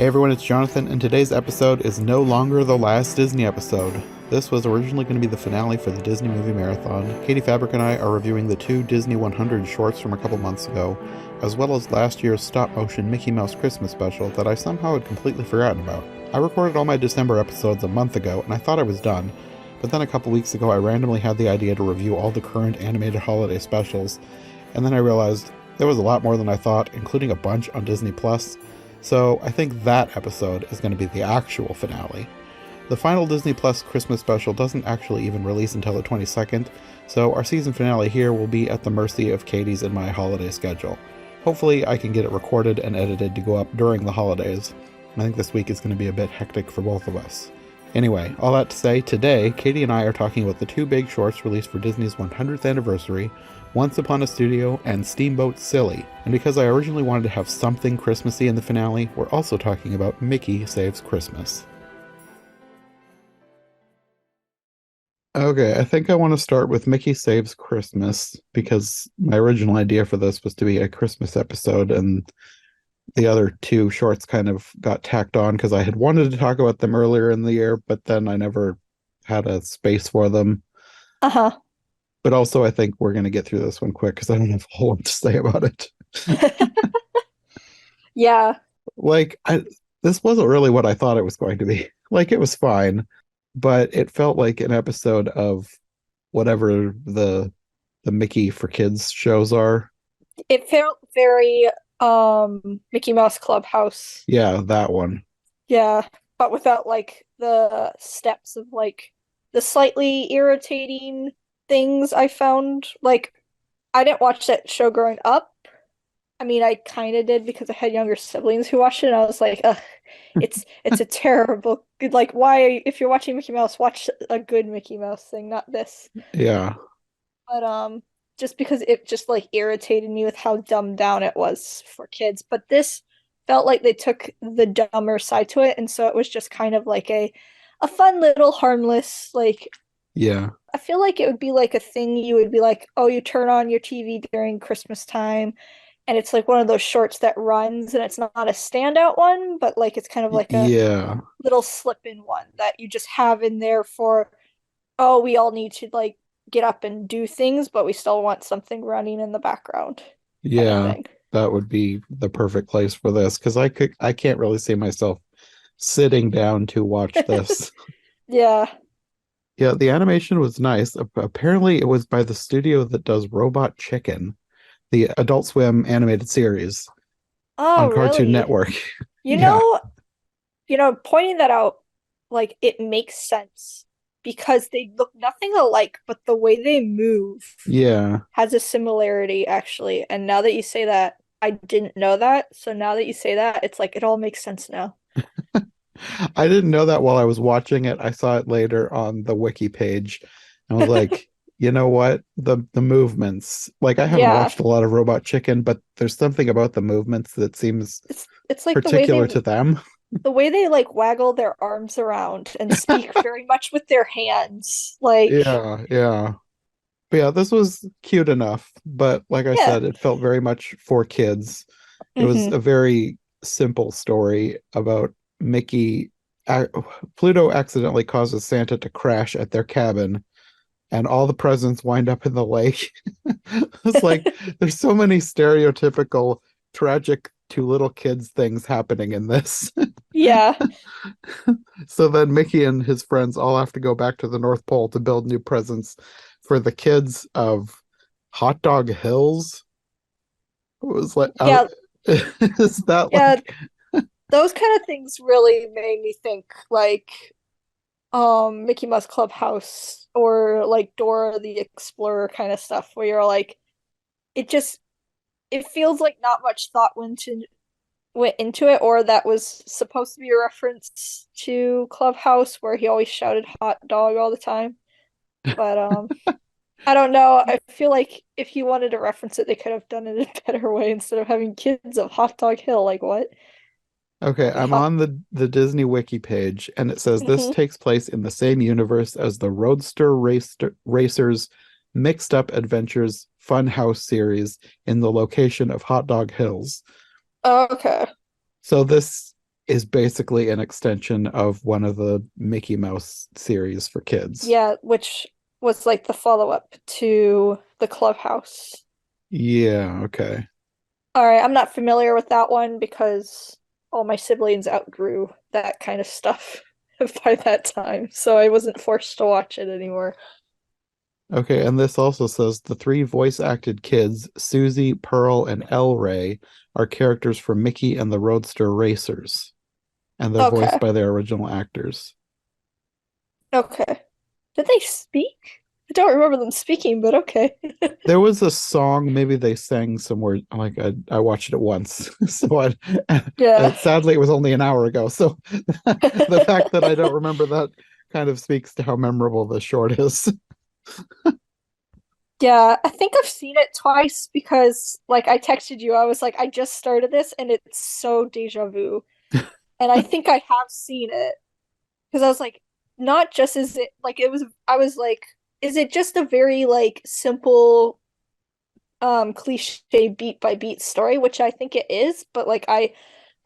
Hey everyone, it's Jonathan, and today's episode is no longer the last Disney episode. This was originally going to be the finale for the Disney Movie Marathon. Katie Fabrick and I are reviewing the two Disney 100 shorts from a couple months ago, as well as last year's stop-motion Mickey Mouse Christmas special that I somehow had completely forgotten about. I recorded all my December episodes a month ago, and I thought I was done, but then a couple weeks ago I randomly had the idea to review all the current animated holiday specials, and then I realized there was a lot more than I thought, including a bunch on Disney+. So I think that episode is going to be the actual finale. The final Disney Plus Christmas special doesn't actually even release until the 22nd, so our season finale here will be at the mercy of Katie's and my holiday schedule. Hopefully I can get it recorded and edited to go up during the holidays. I think this week is going to be a bit hectic for both of us. Anyway, all that to say, today Katie and I are talking about the two big shorts released for Disney's 100th anniversary, Once Upon a Studio and Steamboat Silly. And because I originally wanted to have something Christmassy in the finale, we're also talking about Mickey Saves Christmas. Okay, I think I want to start with Mickey Saves Christmas because my original idea for this was to be a Christmas episode, and the other two shorts kind of got tacked on because I had wanted to talk about them earlier in the year, but then I never had a space for them. Uh-huh. But also, I think we're going to get through this one quick because I don't have a whole lot to say about it. Yeah. This wasn't really what I thought it was going to be. Like, it was fine, but it felt like an episode of whatever the Mickey for Kids shows are. It felt very Mickey Mouse Clubhouse. Yeah, that one. Yeah, but without like the steps of like the slightly irritating things I found. Like I didn't watch that show growing up. I mean, I kind of did because I had younger siblings who watched it, and I was like, ugh, it's a terrible good like why if you're watching Mickey Mouse, watch a good Mickey Mouse thing, not this. Yeah. But just because it just like irritated me with how dumbed down it was for kids. But this felt like they took the dumber side to it, and so it was just kind of like a fun little harmless like Yeah. I feel like it would be like a thing you would be like, oh, you turn on your TV during Christmas time, and it's like one of those shorts that runs, and it's not a standout one, but like it's kind of like a Yeah. little slip-in one that you just have in there for, oh, we all need to like get up and do things, but we still want something running in the background kind of Yeah. thing. That would be the perfect place for this because I can't really see myself sitting down to watch this. Yeah. Yeah, the animation was nice. Apparently, it was by the studio that does Robot Chicken, the Adult Swim animated series Oh, on Cartoon really? Network. You Yeah, know, pointing that out, like it makes sense because they look nothing alike, but the way they move yeah. has a similarity actually. And now that you say that, I didn't know that. So now that you say that, it's like it all makes sense now. I didn't know that while I was watching it. I saw it later on the wiki page. I was like, you know what? The movements. Like I haven't Yeah. watched a lot of Robot Chicken, but there's something about the movements that seems It's like particular to them. the way they like waggle their arms around and speak very much with their hands. Like, Yeah, yeah. But yeah, this was cute enough, but like I yeah. said, it felt very much for kids. It was Hmm. a very simple story about Mickey. Pluto accidentally causes Santa to crash at their cabin, and all the presents wind up in the lake. It's like there's so many stereotypical tragic to little kids things happening in this. Yeah. So then Mickey and his friends all have to go back to the North Pole to build new presents for the kids of Hot Dog Hills. It was like, Yeah. is that Yeah. like, Those kind of things really made me think like Mickey Mouse Clubhouse or like Dora the Explorer kind of stuff where you're like it just it feels like not much thought went into it, or that was supposed to be a reference to Clubhouse where he always shouted hot dog all the time. But I don't know. I feel like if you wanted to reference it, they could have done it in a better way instead of having kids of Hot Dog Hill. Like what? okay, The I'm hot. on the Disney Wiki page, and it says this Hmm. takes place in the same universe as the Racers Mixed Up Adventures Funhouse series in the location of Hot Dog Hills. Okay. So this is basically an extension of one of the Mickey Mouse series for kids. Yeah, which was like the follow-up to the Clubhouse. Yeah, okay. All right, I'm not familiar with that one because all my siblings outgrew that kind of stuff by that time, so I wasn't forced to watch it anymore. Okay, and this also says the three voice acted kids, Susie, Pearl, and El Ray, are characters from Mickey and the Roadster Racers, and they're voiced Okay. by their original actors. Okay. Did they speak? I don't remember them speaking, but okay. There was a song, maybe they sang somewhere, like I watched it once. So Yeah. sadly, it was only an hour ago. So the fact that I don't remember that kind of speaks to how memorable the short is. Yeah, I think I've seen it twice because like I texted you, I was like, I just started this and it's so deja vu. And I think I have seen it because I was like, not just is it like it was I was like, is it just a very like simple cliche beat by beat story, which I think it is, but like I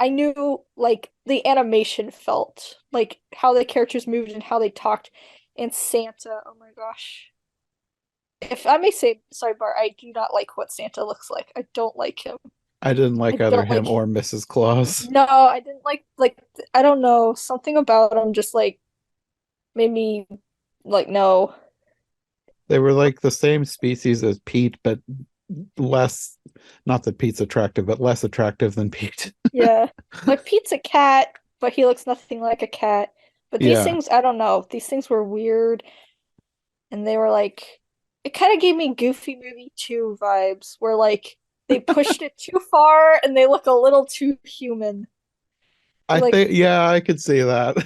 knew like the animation felt like how the characters moved and how they talked and Santa, oh my gosh. If I may say, sorry, Bart, I do not like what Santa looks like. I don't like him. I didn't I like either don't him like or Mrs. Claus. no, I didn't like I don't know, something about him just like made me like no. They were like the same species as Pete, but less, not that Pete's attractive, but less attractive than Pete. Yeah. Like Pete's a cat, but he looks nothing like a cat. But these Yeah. things, I don't know. These things were weird and they were like it kind of gave me Goofy Movie 2 vibes where like they pushed it too far and they look a little too human. I Like, think, yeah, I could see that.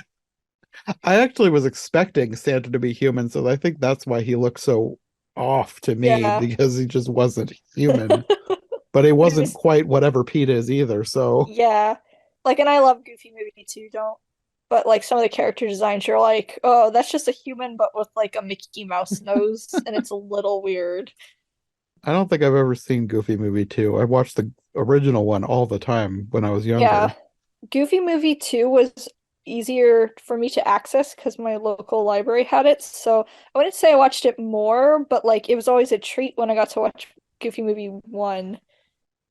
I actually was expecting Santa to be human, so I think that's why he looked so off to me yeah. because he just wasn't human. But he But it wasn't was quite whatever Pete is either. So yeah. Like and I love Goofy Movie 2, don't. But like some of the character designs you're like, "Oh, that's just a human but with like a Mickey Mouse nose and it's a little weird." I don't think I've ever seen Goofy Movie 2. I watched the original one all the time when I was Yeah. younger. Goofy Movie 2 was easier for me to access because my local library had it. So I wouldn't say I watched it more, but like it was always a treat when I got to watch Goofy Movie 1.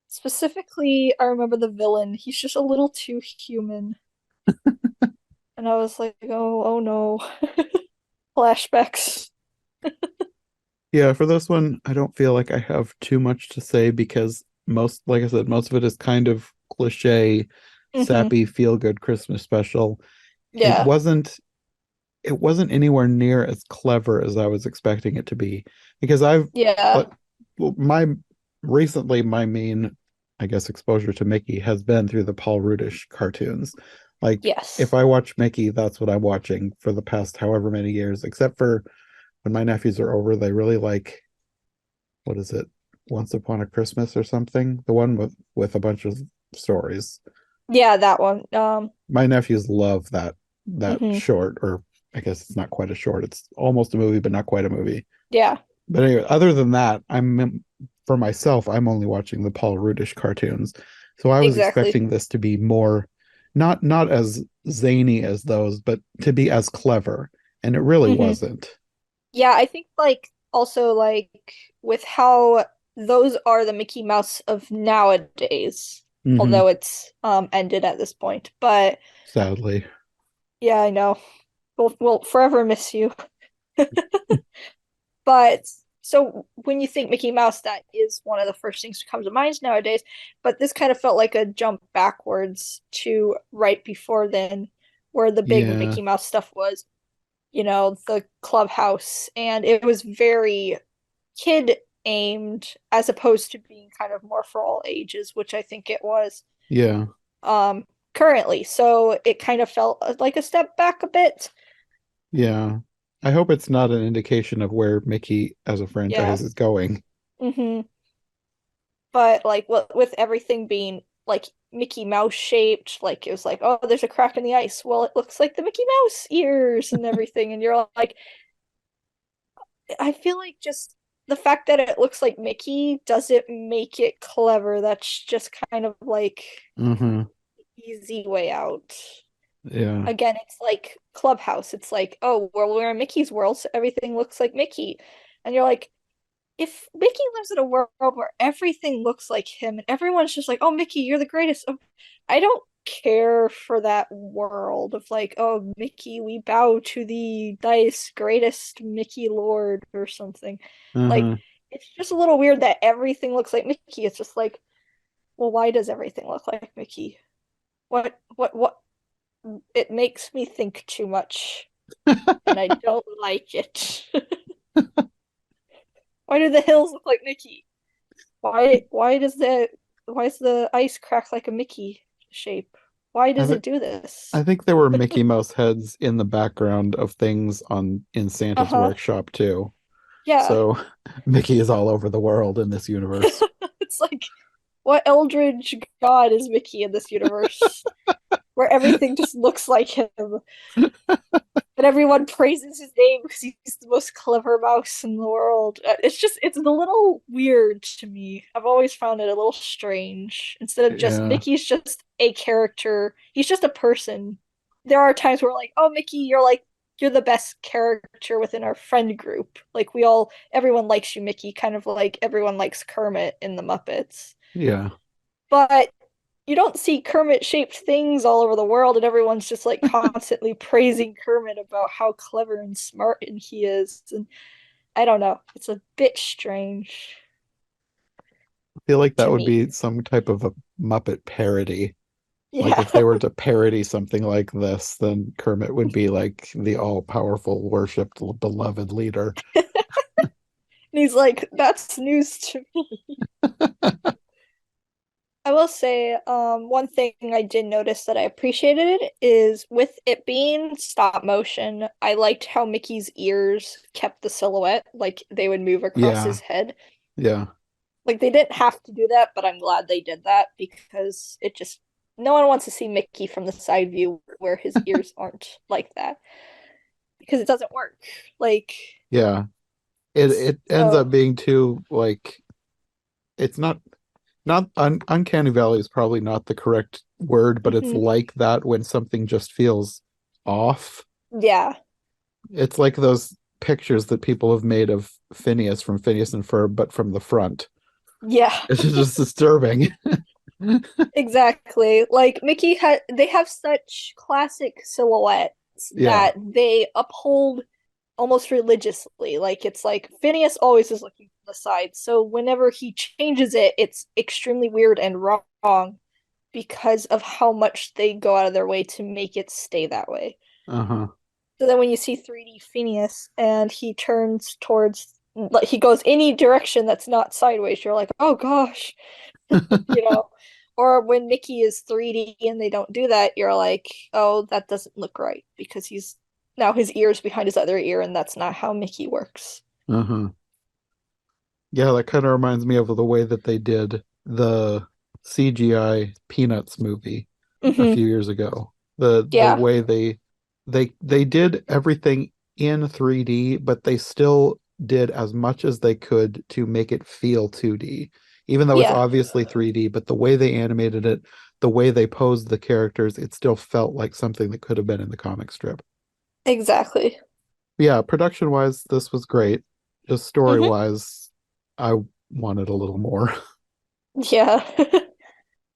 Specifically, I remember the villain. He's just a little too human. And I was like, oh no. Flashbacks. Yeah, for this one, I don't feel like I have too much to say because most, like I said, most of it is kind of cliche, Hmm. sappy, feel-good Christmas special. It Yeah. wasn't it wasn't anywhere near as clever as I was expecting it to be because I've Yeah. but my recently my main I guess exposure to Mickey has been through the Paul Rudish cartoons. Like if Yes. I watch Mickey, that's what I'm watching for the past however many years, except for when my nephews are over, they really like what is it? Once Upon a Christmas or something? The one with a bunch of stories. Yeah, that one. My nephews love that Mhm. short, or I guess it's not quite a short. It's almost a movie, but not quite a movie. Yeah, But anyway, other than that, I'm for myself, I'm only watching the Paul Rudish cartoons. So I was exactly. expecting this to be more not as zany as those, but to be as clever. And it really Hmm. wasn't. Yeah, I think like also like with how those are the Mickey Mouse of nowadays, Hmm. although it's ended at this point. But Sadly. yeah, I know. We'll forever miss you. But so when you think Mickey Mouse, that is one of the first things that comes to mind nowadays. But this kind of felt like a jump backwards to right before then, where the big Yeah. Mickey Mouse stuff was, the clubhouse. And it was very kid aimed as opposed to being kind of more for all ages, which I think it was Yeah. um currently. So it kind of felt like a step back a bit. Yeah. I hope it's not an indication of where Mickey as a Yeah. franchise is going. Hmm. But like with everything being like Mickey Mouse shaped, like it was like, oh, there's a crack in the ice. Well, it looks like the Mickey Mouse ears and everything. And you're like, I feel like just the fact that it looks like Mickey doesn't make it clever. That's just kind of like Hmm. easy way out. Yeah. Again, it's like Clubhouse. It's like, oh, well, we're in Mickey's world, so everything looks like Mickey. And you're like, if Mickey lives in a world where everything looks like him and everyone's just like, oh, Mickey, you're the greatest. Oh, I don't care for that world of like, oh, Mickey, we bow to the nice, greatest Mickey Lord or something. Like, Uh-huh. it's just a little weird that everything looks like Mickey. It's just like, well, why does everything look like Mickey? What? It makes me think too much, and I don't like it. Why do the hills look like Mickey? Why is the ice crack like a Mickey shape? Why I does th it do I this? think there were Mickey Mouse heads in the background of things on in Santa's Uh-huh. workshop too. Yeah. So Mickey is all over the world in this universe. It's like, what eldritch god is Mickey in this universe where everything just looks like him? And everyone praises his name because he's the most clever mouse in the world. It's a little weird to me. I've always found it a little strange. Instead of just Yeah. Mickey's just a character, he's just a person. There are times where like, oh, Mickey, you're the best character within our friend group. Like everyone likes you, Mickey, kind of like everyone likes Kermit in the Muppets. Yeah. But you don't see Kermit shaped things all over the world, and everyone's just like constantly praising Kermit about how clever and smart and he is. And I don't know, it's a bit strange I feel like that to would me. be some type of a Muppet parody. Like Yeah. if they were to parody something like this, then Kermit would be like the all-powerful, worshipped, beloved leader. And he's like, that's news to me. I will say, one thing I did notice that I appreciated is with it being stop motion, I liked how Mickey's ears kept the silhouette, like they would move across Yeah. his head. Yeah. Like they didn't have to do that, but I'm glad they did that because it just no one wants to see Mickey from the side view where his ears aren't like that because it doesn't work. Like Yeah. It ends so up being too like it's not uncanny valley is probably not the correct word, but it's mhm. like that when something just feels off. Yeah. It's like those pictures that people have made of Phineas from Phineas and Ferb, but from the front. Yeah. It's just disturbing. Exactly. Like they have such classic silhouettes Yeah. that they uphold almost religiously. Like it's like Phineas always is looking to the side. So whenever he changes it, it's extremely weird and wrong because of how much they go out of their way to make it stay that way. Uh-huh. So then when you see 3D Phineas and he turns towards like he goes any direction that's not sideways, you're like, "Oh gosh." You know. Or when Mickey is 3D and they don't do that, you're like, "Oh, that doesn't look right because he's now his ear's behind his other ear and that's not how Mickey works." Uh-huh. Yeah, that kind of reminds me of the way that they did the CGI Peanuts movie a Hmm. few years ago. The Yeah. way they did everything in 3D, but they still did as much as they could to make it feel 2D. Even though it's Yeah. obviously 3D, but the way they animated it, the way they posed the characters, it still felt like something that could have been in the comic strip. Exactly. Yeah, production wise, this was great. Just story Hmm. wise, I wanted a little more. Yeah.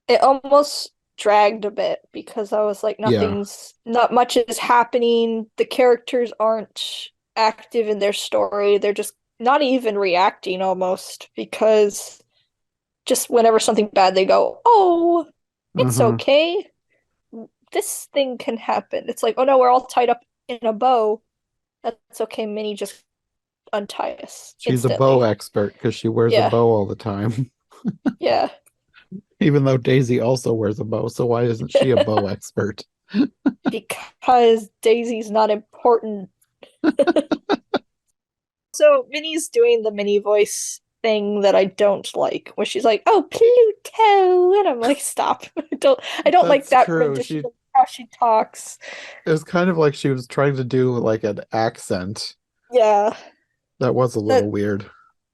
It almost dragged a bit because I was like, Yeah. not much is happening. The characters aren't active in their story. They're just not even reacting almost because just whenever something bad, they go, oh, it's Uh-huh. okay. This thing can happen. It's like, oh no, we're all tied up in a bow. That's okay. Minnie just untie us She's a bow instantly. expert because she wears a Yeah. bow all the time. Yeah. Even though Daisy also wears a bow, so why isn't she a bow expert? Because Daisy's not important. So Minnie's doing the Minnie voice thing that I don't like, where she's like, "Oh, Pluto," and I'm like, "Stop! I don't like That's that true. rendition of how she talks." It was kind of like she was trying to do like an accent. Yeah, That was a little that weird.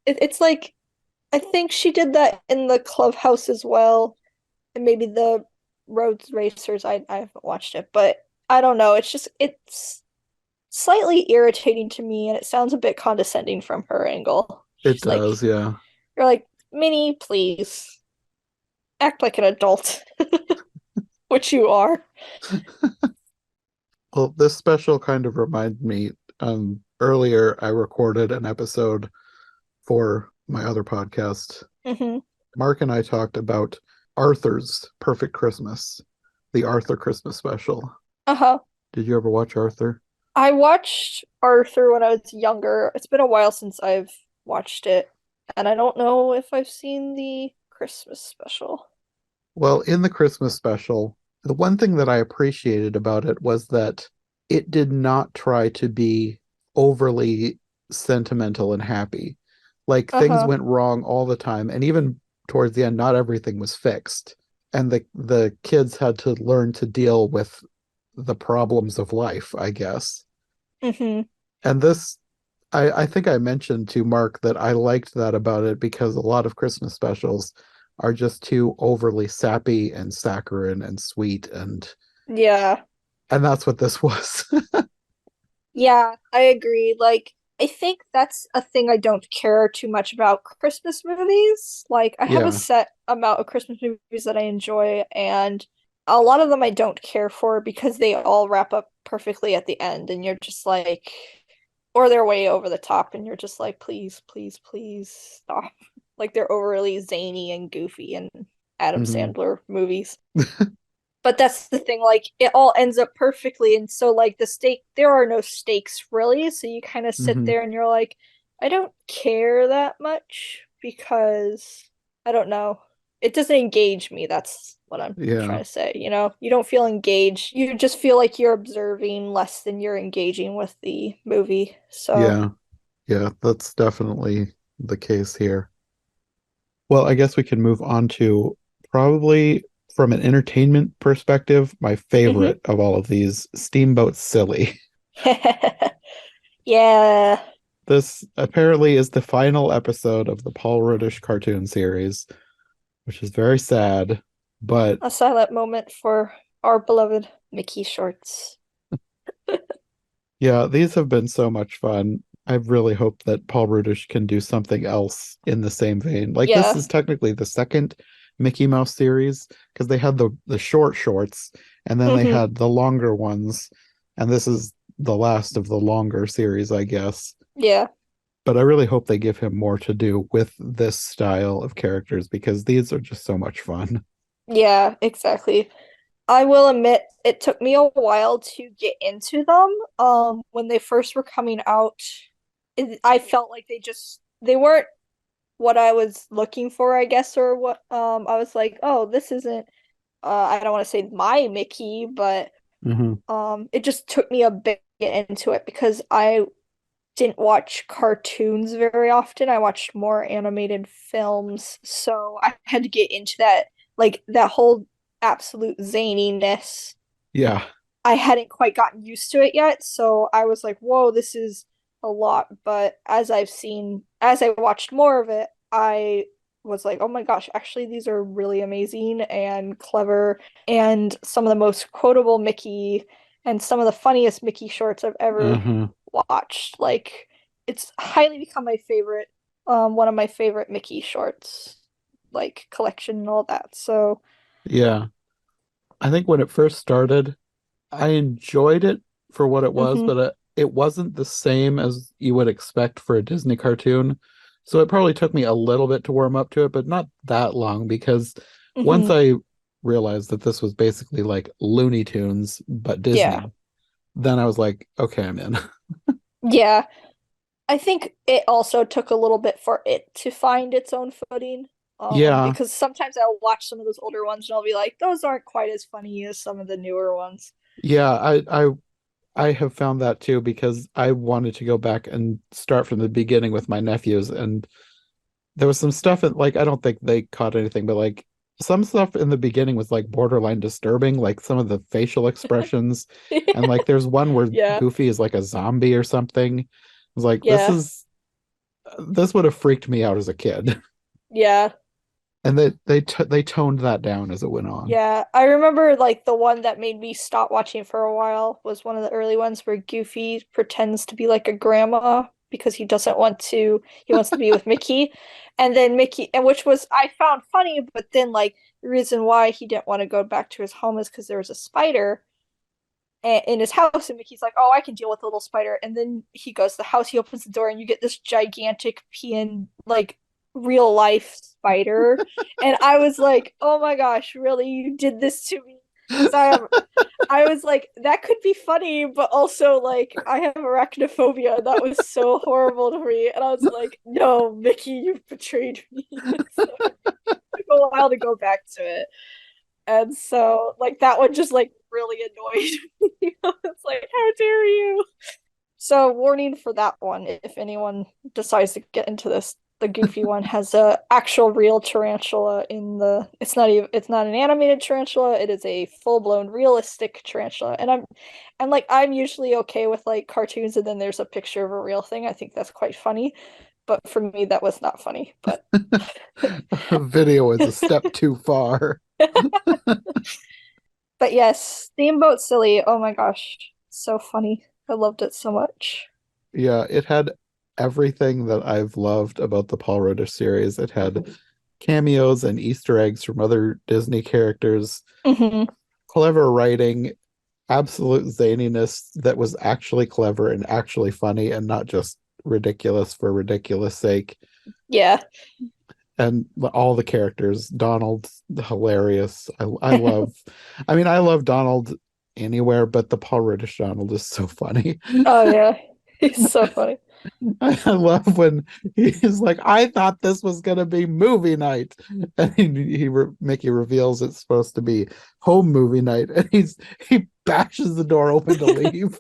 it's like I think she did that in the clubhouse as well, and maybe the Road Racers, I haven't watched it, but I don't know. It's slightly irritating to me, and it sounds a bit condescending from her angle. It She's like, does, yeah. you're like, Minnie, please act like an adult, which you are. Well, this special kind of reminded me, earlier I recorded an episode for my other podcast. Hmm. Mark and I talked about Arthur's Perfect Christmas, the Arthur Christmas special. Uh-huh. Did you ever watch Arthur? I watched Arthur when I was younger. It's been a while since I've watched it, and I don't know if I've seen the Christmas special. Well, in the Christmas special, the one thing that I appreciated about it was that it did not try to be overly sentimental and happy. Like things Uh-huh. went wrong all the time, and even towards the end, not everything was fixed. And the kids had to learn to deal with the problems of life, I guess. Hmm. And this I think I mentioned to Mark that I liked that about it because a lot of Christmas specials are just too overly sappy and saccharine and sweet Yeah. and that's what this was. Yeah, I agree. Like, I think that's a thing I don't care too much about Christmas movies. Like, I have a Yeah. set amount of Christmas movies that I enjoy, and a lot of them I don't care for because they all wrap up perfectly at the end, and you're just like, or they're way over the top, and you're just like, please, please, please stop. Like, they're overly zany and goofy and Adam Hmm. Sandler movies. But that's the thing, like it all ends up perfectly, and so like there are no stakes really, so you kind of sit Hmm. there and you're like, I don't care that much because I don't know. It doesn't engage me. That's what I'm Yeah. trying to say. You don't feel engaged. You just feel like you're observing less than you're engaging with the movie. So, Yeah. Yeah, that's definitely the case here. Well, I guess we can move on to probably from an entertainment perspective, my mhm. favorite of all of these, Steamboat Silly. Yeah, This apparently is the final episode of the Paul Rudish cartoon series, which is very sad. But a silent moment for our beloved Mickey shorts. yeah, these have been so much fun. I really hope that Paul Rudish can do something else in the same vein. Like this Yeah. is technically the second Mickey Mouse series because they had the short shorts and then they Hmm. had the longer ones, and this is the last of the longer series, I guess. Yeah. But I really hope they give him more to do with this style of characters because these are just so much fun. Yeah, exactly. I will admit it took me a while to get into them. When they first were coming out, I felt like they weren't what I was looking for, I guess, or what I was like, oh, this isn't I don't want to say my Mickey, but Hmm. it just took me a bit to get into it because I didn't watch cartoons very often. I watched more animated films, so I had to get into that, like that whole absolute zaniness. Yeah. I hadn't quite gotten used to it yet, so I was like, "Whoa, this is a lot." But as I watched more of it, I was like, "Oh my gosh, actually these are really amazing and clever and some of the most quotable Mickey and some of the funniest Mickey shorts I've ever Uh-huh. watched." Like it's highly become my favorite, one of my favorite Mickey shorts, like collection and all that. So, Yeah. I think when it first started, I enjoyed it for what it was, mhm, but it wasn't the same as you would expect for a Disney cartoon. So it probably took me a little bit to warm up to it, but not that long because once mhm, I realized that this was basically like Looney Tunes, but yeah. Disney, then I was like, okay, I'm in. Yeah, I think it also took a little bit for it to find its own footing. Yeah, Because sometimes I'll watch some of those older ones and I'll be like, those aren't quite as funny as some of the newer ones. yeah, I have found that too because I wanted to go back and start from the beginning with my nephews, and there was some stuff that like I don't think they caught anything, but like some stuff in the beginning was like borderline disturbing, like some of the facial expressions, and like there's one where Yeah, Goofy is like a zombie or something. I was like, yeah, this would have freaked me out as a kid. yeah. And they toned that down as it went on. Yeah, I remember like the one that made me stop watching for a while was one of the early ones where Goofy pretends to be like a grandma because he wants to be with Mickey. And then Mickey, and which was I found funny, but then like the reason why he didn't want to go back to his home is because there was a spider in his house, and Mickey's like, "Oh, I can deal with a little spider." And then he goes to the house, he opens the door, and you get this gigantic peon like real life spider. And I was like, "Oh my gosh, really? You did this to me?" Because I was like, that could be funny, but also like I have arachnophobia. That was so horrible to me, and I was like, "No, Mickey, you've betrayed me." So it took a while to go back to it. And so, like, that one just like really annoyed me. It's like, how dare you? So, warning for that one if anyone decides to get into this. The Goofy one has a actual real tarantula in the. It's not an animated tarantula. It is a full blown realistic tarantula. And like I'm usually okay with like cartoons, and then there's a picture of a real thing. I think that's quite funny. But for me, that was not funny. But Video is a step too far. But yes, Steamboat Silly. Oh my gosh, so funny. I loved it so much. Yeah, it had everything that I've loved about the Paul Rudd series. It had cameos and Easter eggs from other Disney characters, Hmm. clever writing, absolute zaniness that was actually clever and actually funny and not just ridiculous for ridiculous sake. Yeah. And all the characters, Donald, hilarious. I love, I mean, I love Donald anywhere, but the Paul Rudd Donald is so funny. Oh yeah. He's so funny. I love when he's like, I thought this was gonna be movie night, and Mickey reveals it's supposed to be home movie night, and he bashes the door open to leave.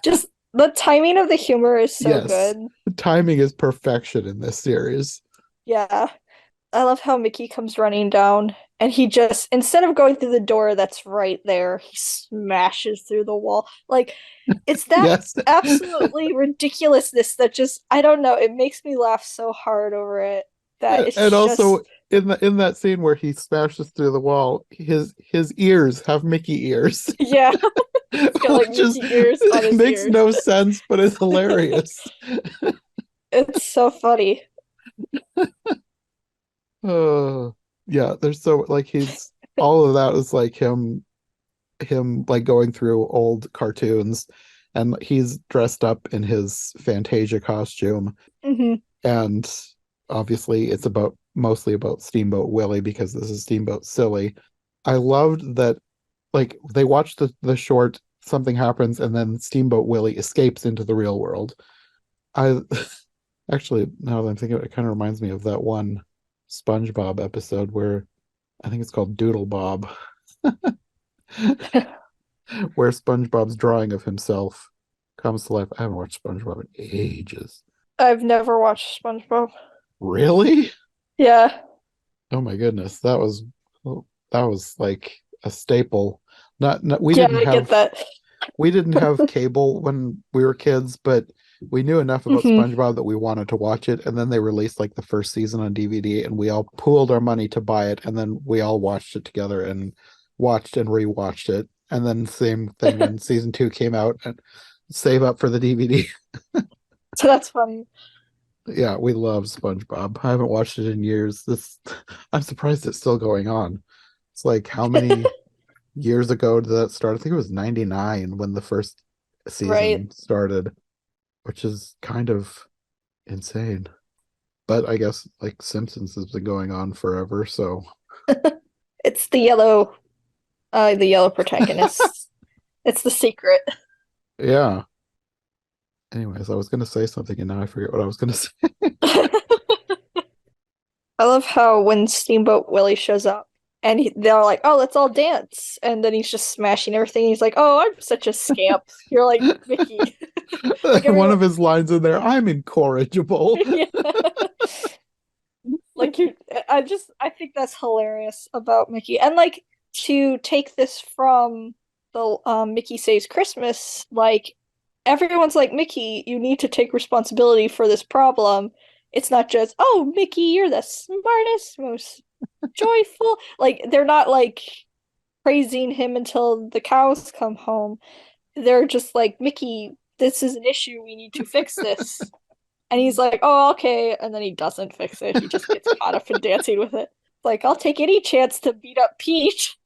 Just the timing of the humor is so Yes, good. the timing is perfection in this series. Yeah. I love how Mickey comes running down and he just instead of going through the door that's right there, he smashes through the wall. Like it's that Yes, absolutely ridiculousness that just I don't know, it makes me laugh so hard over it that and it's also just in that scene where he smashes through the wall, his ears have Mickey ears, yeah, he's got like which is Mickey ears on his makes ears. no sense, but it's hilarious. It's so funny. Uh, yeah, there's so like he's all of that is like him like going through old cartoons, and he's dressed up in his Fantasia costume, Hmm. and obviously it's about mostly about Steamboat Willie because this is Steamboat Silly. I loved that like they watch the short, something happens, and then Steamboat Willie escapes into the real world. I actually, now that I'm thinking, it kind of reminds me of that one SpongeBob episode where I think it's called Doodle Bob, where SpongeBob's drawing of himself comes to life. I haven't watched SpongeBob in ages. I've never watched SpongeBob. Really? Yeah. Oh my goodness, that was like a staple. Not Yeah, I get that. we didn't have cable when we were kids, but we knew enough about Hmm. SpongeBob that we wanted to watch it. And then they released like the first season on DVD, and we all pooled our money to buy it. And then we all watched it together and watched and rewatched it. And then same thing when season two came out and save up for the DVD. So that's funny. Yeah, we love SpongeBob. I haven't watched it in years. This I'm surprised it's still going on. It's like how many years ago did that start? I think it was 99 when the first Right. season started, which is kind of insane. But I guess like Simpsons has been going on forever, so It's the yellow protagonist. It's the secret. yeah. Anyways, I was gonna say something and now I forget what I was gonna say. I love how when Steamboat Willie shows up and they're like, "Oh, let's all dance," and then he's just smashing everything. He's like, "Oh, I'm such a scamp." You're like Mickey, like One everyone, of his lines in there, I'm incorrigible. yeah. Like you, I think that's hilarious about Mickey, and like to take this from the Mickey Saves Christmas, like everyone's like Mickey, you need to take responsibility for this problem, it's not just, oh, Mickey, you're the smartest, most joyful. Like they're not like praising him until the cows come home. They're just like, Mickey, this is an issue. We need to fix this. And he's like, oh, okay. And then he doesn't fix it. He just gets caught up in dancing with it. Like, I'll take any chance to beat up Peach.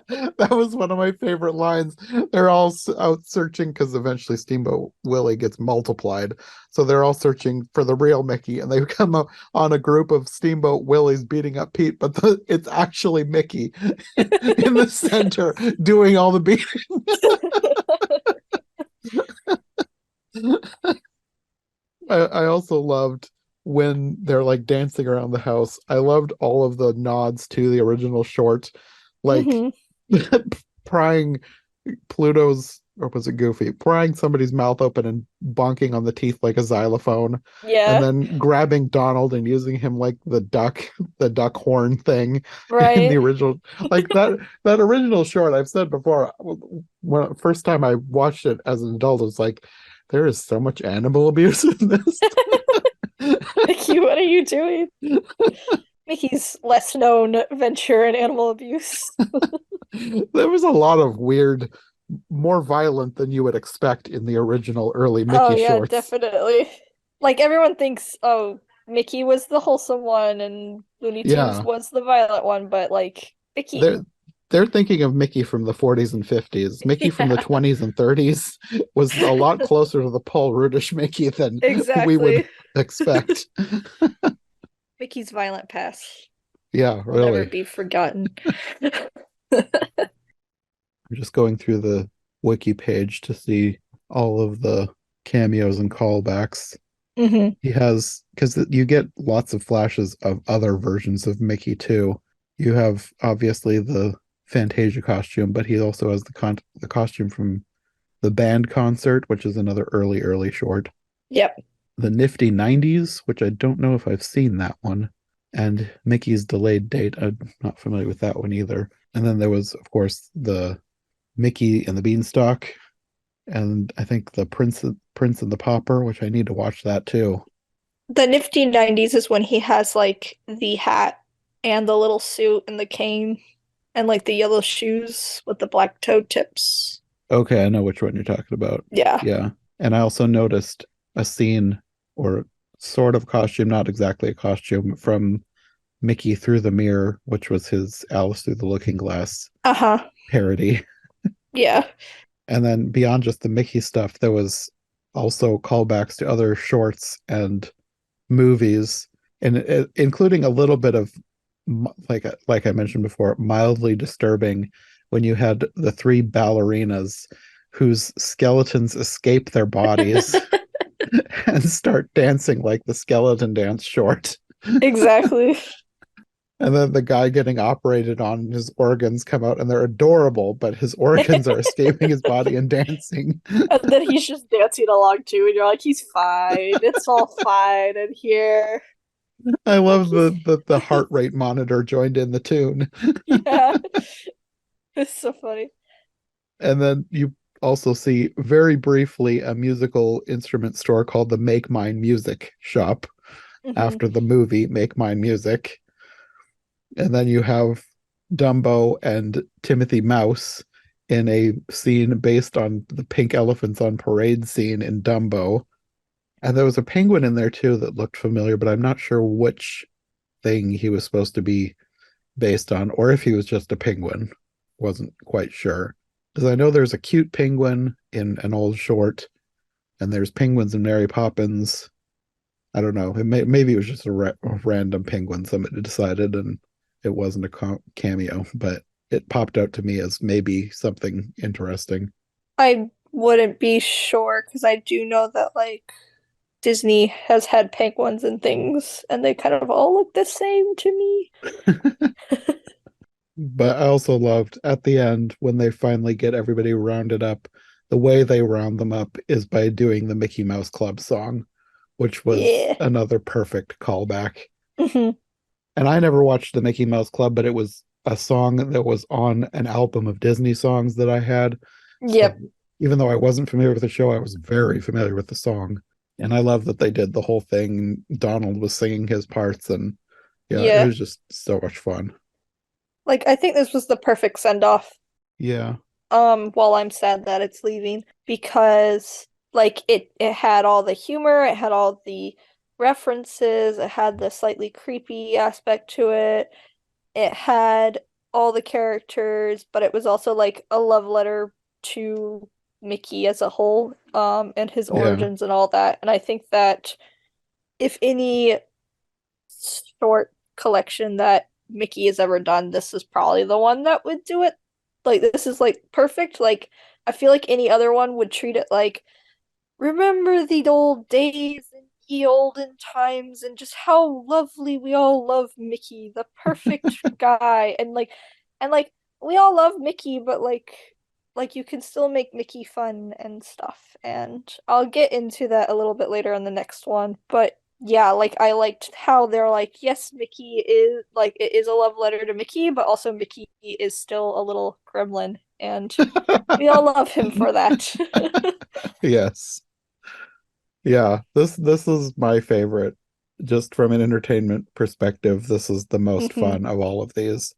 That was one of my favorite lines. They're all out searching because eventually Steamboat Willie gets multiplied. So they're all searching for the real Mickey, and they come up on a group of Steamboat Willies beating up Pete, but it's actually Mickey in the center doing all the beating. I also loved when they're like dancing around the house. I loved all of the nods to the original short, like Hmm. prying Pluto's, or was it Goofy, prying somebody's mouth open and bonking on the teeth like a xylophone, and Yeah, then grabbing Donald and using him like the duck horn thing in the right. original. Like that original short, I've said before, when first time I watched it as an adult, I was like, there is so much animal abuse in this. Mickey, what are you doing? Mickey's less known venture in animal abuse. There was a lot of weird, more violent than you would expect in the original early Oh Mickey yeah, shorts. definitely. Like everyone thinks, oh, Mickey was the wholesome one and Looney Tunes Yeah, was the violent one, but like Mickey, they're they're thinking of Mickey from the 40s and 50s. Mickey from the yeah, 20s and 30s was a lot closer to the Paul Rudish Mickey than we would exactly. expect. Mickey's violent past Yeah, will never really. be forgotten. I'm just going through the wiki page to see all of the cameos and callbacks. Hmm. He has, because you get lots of flashes of other versions of Mickey too. You have obviously the Fantasia costume, but he also has the costume from the band concert, which is another early short. Yep. The Nifty 90s, which I don't know if I've seen that one, and Mickey's Delayed Date. I'm not familiar with that one either. And then there was, of course, the Mickey and the Beanstalk, and I think the Prince and the Pauper, which I need to watch that too. The nifty 90s is when he has like the hat and the little suit and the cane and like the yellow shoes with the black toe tips. Okay, I know which one you're talking about. Yeah. Yeah. And I also noticed a scene or sort of costume, not exactly a costume, from Mickey Through the Mirror, which was his Alice Through the Looking Glass Uh-huh. parody. Yeah. And then beyond just the Mickey stuff, there was also callbacks to other shorts and movies, and including a little bit of, like I mentioned before, mildly disturbing when you had the three ballerinas whose skeletons escape their bodies and start dancing like the skeleton dance short. Exactly. And then the guy getting operated on, his organs come out and they're adorable, but his organs are escaping his body and dancing. And then he's just dancing along too, and you're like, he's fine. It's all fine in here. I Like love he's the heart rate monitor joined in the tune. yeah. It's so funny. And then you also see very briefly a musical instrument store called the Make Mine Music Shop Hmm. after the movie Make Mine Music. And then you have Dumbo and Timothy Mouse in a scene based on the pink elephants on parade scene in Dumbo. And there was a penguin in there too that looked familiar, but I'm not sure which thing he was supposed to be based on, or if he was just a penguin. Wasn't quite sure. Because I know there's a cute penguin in an old short, and there's penguins in Mary Poppins. I don't know. Maybe it was just a random penguin somebody decided, and it wasn't a cameo, but it popped out to me as maybe something interesting. I wouldn't be sure because I do know that like Disney has had penguins and things, and they kind of all look the same to me. But I also loved at the end when they finally get everybody rounded up, the way they round them up is by doing the Mickey Mouse Club song, which was Yeah. another perfect callback. Hmm. And I never watched the Mickey Mouse Club, but it was a song that was on an album of Disney songs that I had. So Yep. even though I wasn't familiar with the show, I was very familiar with the song. And I love that they did the whole thing. Donald was singing his parts, and yeah, it Yeah. was just so much fun. Like I think this was the perfect send off. Yeah, While I'm sad that it's leaving because like it had all the humor, it had all the references, it had the slightly creepy aspect to it. It had all the characters, but it was also like a love letter to Mickey as a whole, and his yeah. origins and all that. And I think that if any short collection that Mickey has ever done, this is probably the one that would do it. Like this is like perfect. Like I feel like any other one would treat it like remember the old days and the olden times and just how lovely we all love Mickey, the perfect guy. And like we all love Mickey, but like you can still make Mickey fun and stuff. And I'll get into that a little bit later in the next one. But yeah, like I liked how they're like, yes, Mickey is like it is a love letter to Mickey, but also Mickey is still a little gremlin, and we all love him for that. Yes. Yeah, this is my favorite. Just from an entertainment perspective, this is the most hmm fun of all of these.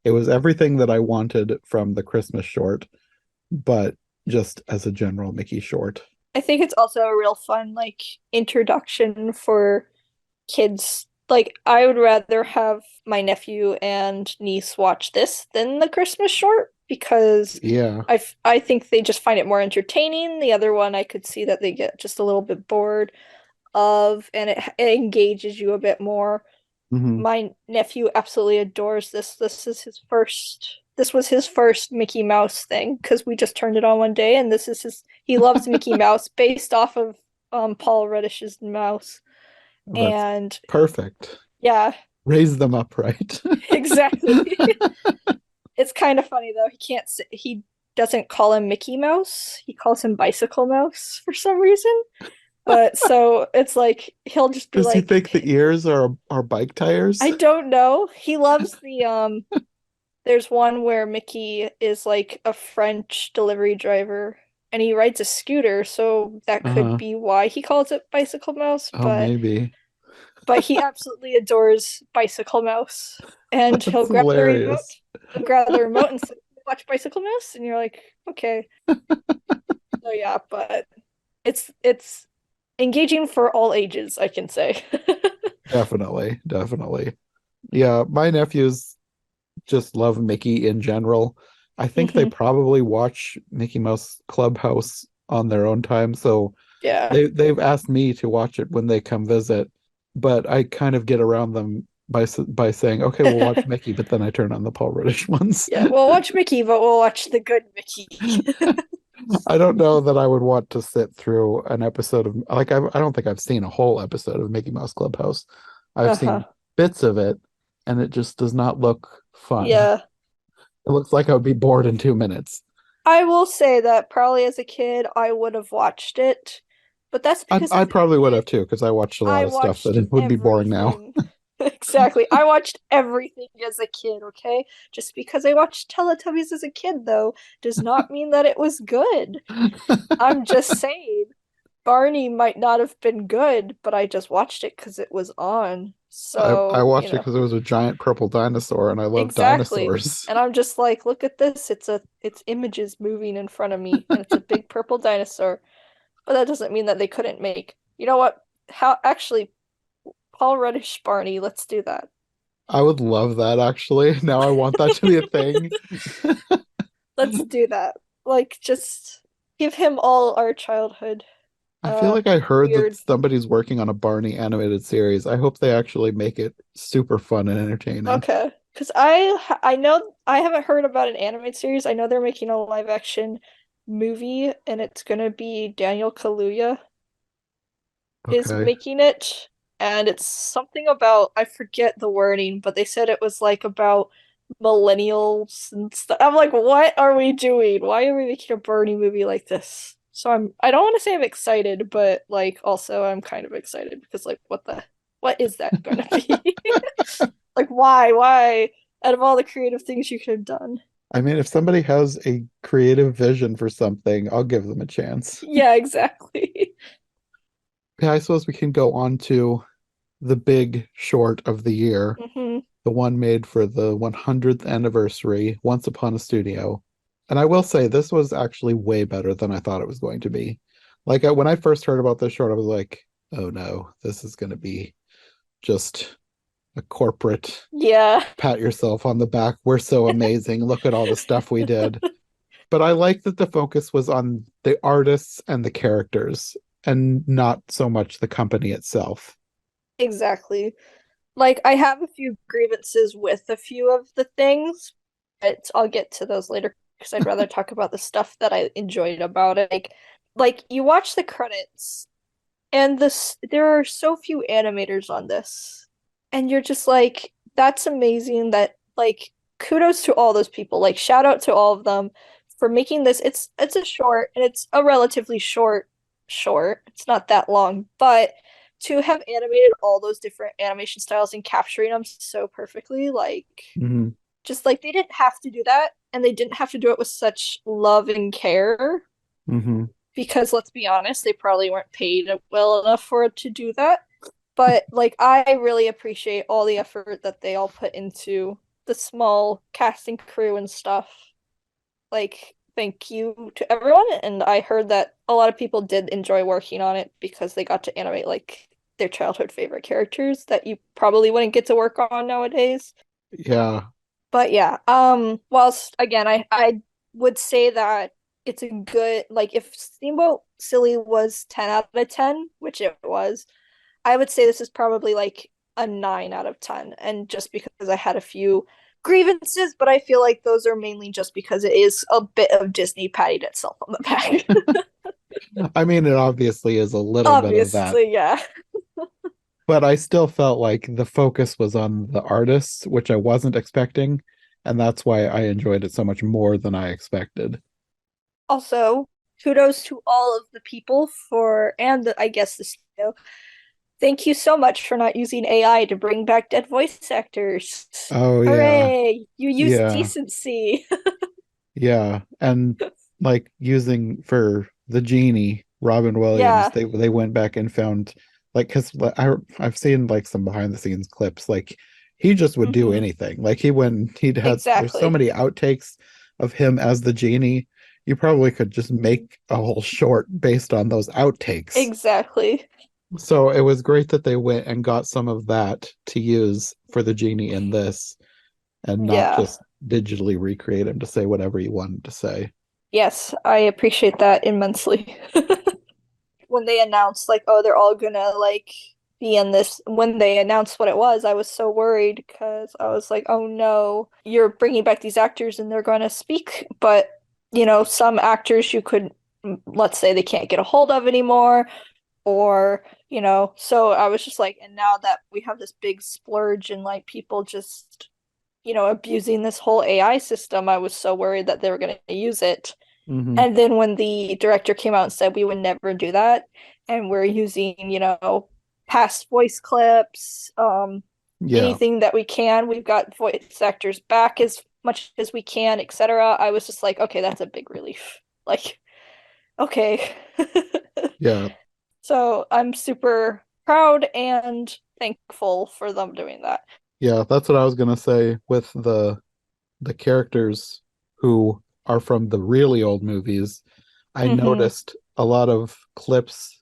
It was everything that I wanted from the Christmas short, but just as a general Mickey short. I think it's also a real fun like introduction for kids. Like I would rather have my nephew and niece watch this than the Christmas short because Yeah. I think they just find it more entertaining. The other one I could see that they get just a little bit bored of, and it engages you a bit more. Hmm. My nephew absolutely adores this. This was his first Mickey Mouse thing because we just turned it on one day and this is his he loves Mickey Mouse based off of Paul Reddish's mouse. That's And perfect. yeah, Raise them upright. exactly. It's kind of funny though. He doesn't call him Mickey Mouse. He calls him Bicycle Mouse for some reason. But so it's like he'll just be Does he like, think the ears are bike tires? I don't know. He loves the there's one where Mickey is like a French delivery driver and he rides a scooter, so that could Uh-huh. be why he calls it Bicycle Mouse, Oh, maybe. but he absolutely adores Bicycle Mouse. And That's hilarious. he'll grab the remote and say, watch Bicycle Mouse, and you're like, okay. So yeah, but it's engaging for all ages, I can say. Definitely, definitely. Yeah, my nephews just love Mickey in general. I think they hmm probably watch Mickey Mouse Clubhouse on their own time, so Yeah. they've asked me to watch it when they come visit, but I kind of get around them by saying, "Okay, we'll watch Mickey," but then I turn on the Paul Reddish ones. Yeah, we'll watch Mickey, but we'll watch the good Mickey. I don't know that I would want to sit through an episode of like I don't think I've seen a whole episode of Mickey Mouse Clubhouse. I've Uh-huh. seen bits of it, and it just does not look fun. Yeah. It looks like I would be bored in 2 minutes. I will say that probably as a kid I would have watched it, but that's because I as a probably would kid have too, because I watched a lot I of stuff that watched it would be boring now. everything. Exactly. I watched everything as a kid, okay? Just because I watched Teletubbies as a kid, though, does not mean that it was good. I'm just saying. Barney might not have been good, but I just watched it because it was on. I So, watched it because it was a giant purple dinosaur, and I love exactly. dinosaurs. And I'm just like, look at this. It's images moving in front of me, and it's a big purple dinosaur. But that doesn't mean that they couldn't make. You know what? How actually Paul Reddish Barney, let's do that. I would love that actually. Now I want that to be a thing. Let's do that. Like just give him all our childhood I feel like I heard that weird. somebody's working on a Barney animated series. I hope they actually make it super fun and entertaining. Okay. Because I know I haven't heard about an animated series. I know they're making a live action movie and it's gonna be Daniel Kaluuya is Okay. making it, and it's something about I forget the wording, but they said it was like about millennials and stuff. I'm like, what are we doing? Why are we making a Bernie movie like this? So I don't want to say I'm excited, but like also I'm kind of excited because like what is that gonna be? Like why? Out of all the creative things you could have done. I mean, if somebody has a creative vision for something, I'll give them a chance. Yeah, exactly. yeah, I suppose we can go on to the big short of the year, Hmm. the one made for the 100th anniversary, Once Upon a Studio. And I will say this was actually way better than I thought it was going to be. Like when I first heard about this short, I was like, "Oh no, this is going to be just a corporate Yeah, pat yourself on the back. We're so amazing. Look at all the stuff we did." But I like that the focus was on the artists and the characters and not so much the company itself. exactly. Like, I have a few grievances with a few of the things, but I'll get to those later because I'd rather talk about the stuff that I enjoyed about it. Like you watch the credits, and there are so few animators on this, and you're just like, that's amazing. That like kudos to all those people. Like shout out to all of them for making this. It's a short, and it's a relatively short. It's not that long, but to have animated all those different animation styles and capturing them so perfectly, like Hmm. just like they didn't have to do that, and they didn't have to do it with such love and care Hmm. because let's be honest, they probably weren't paid well enough for it to do that. But like I really appreciate all the effort that they all put into the small casting crew and stuff. Like thank you to everyone, and I heard that a lot of people did enjoy working on it because they got to animate like their childhood favorite characters that you probably wouldn't get to work on nowadays. Yeah. But yeah, whilst again, I would say that it's a good like if Steamboat Silly was 10 out of 10, which it was, I would say this is probably like a 9 out of 10. And just because I had a few grievances, but I feel like those are mainly just because it is a bit of Disney patting itself on the back. I mean, it obviously is a little bit of that, Obviously, yeah. but I still felt like the focus was on the artists, which I wasn't expecting, and that's why I enjoyed it so much more than I expected. Also, kudos to all of the people for and I guess the studio. Thank you so much for not using AI to bring back dead voice actors. Oh yeah. Hooray! You used Yeah. decency. Yeah. And like using for the genie, Robin Williams, Yeah. they went back and found like because I've seen like some behind the scenes clips, like he just would do Hmm. anything. Like he when he'd had there's so Exactly. many outtakes of him as the genie. You probably could just make a whole short based on those outtakes. Exactly. So it was great that they went and got some of that to use for the genie in this and not Yeah. just digitally recreate him to say whatever you wanted to say. Yes, I appreciate that immensely. When they announced like, oh, they're all gonna like be in this, when they announced what it was, I was so worried because I was like, oh no, you're bringing back these actors and they're gonna speak, but some actors you could, let's say they can't get a hold of anymore, or so I was just like, and now that we have this big splurge and like people just abusing this whole AI system, I was so worried that they were going to use it. Hmm. And then when the director came out and said we would never do that, and we're using, past voice clips, Yeah, anything that we can, we've got voice actors back as much as we can, etc. I was just like, okay, that's a big relief. Like, okay. yeah, So I'm super proud and thankful for them doing that. yeah. That's what I was gonna say with the characters who are from the really old movies. I Hmm. noticed a lot of clips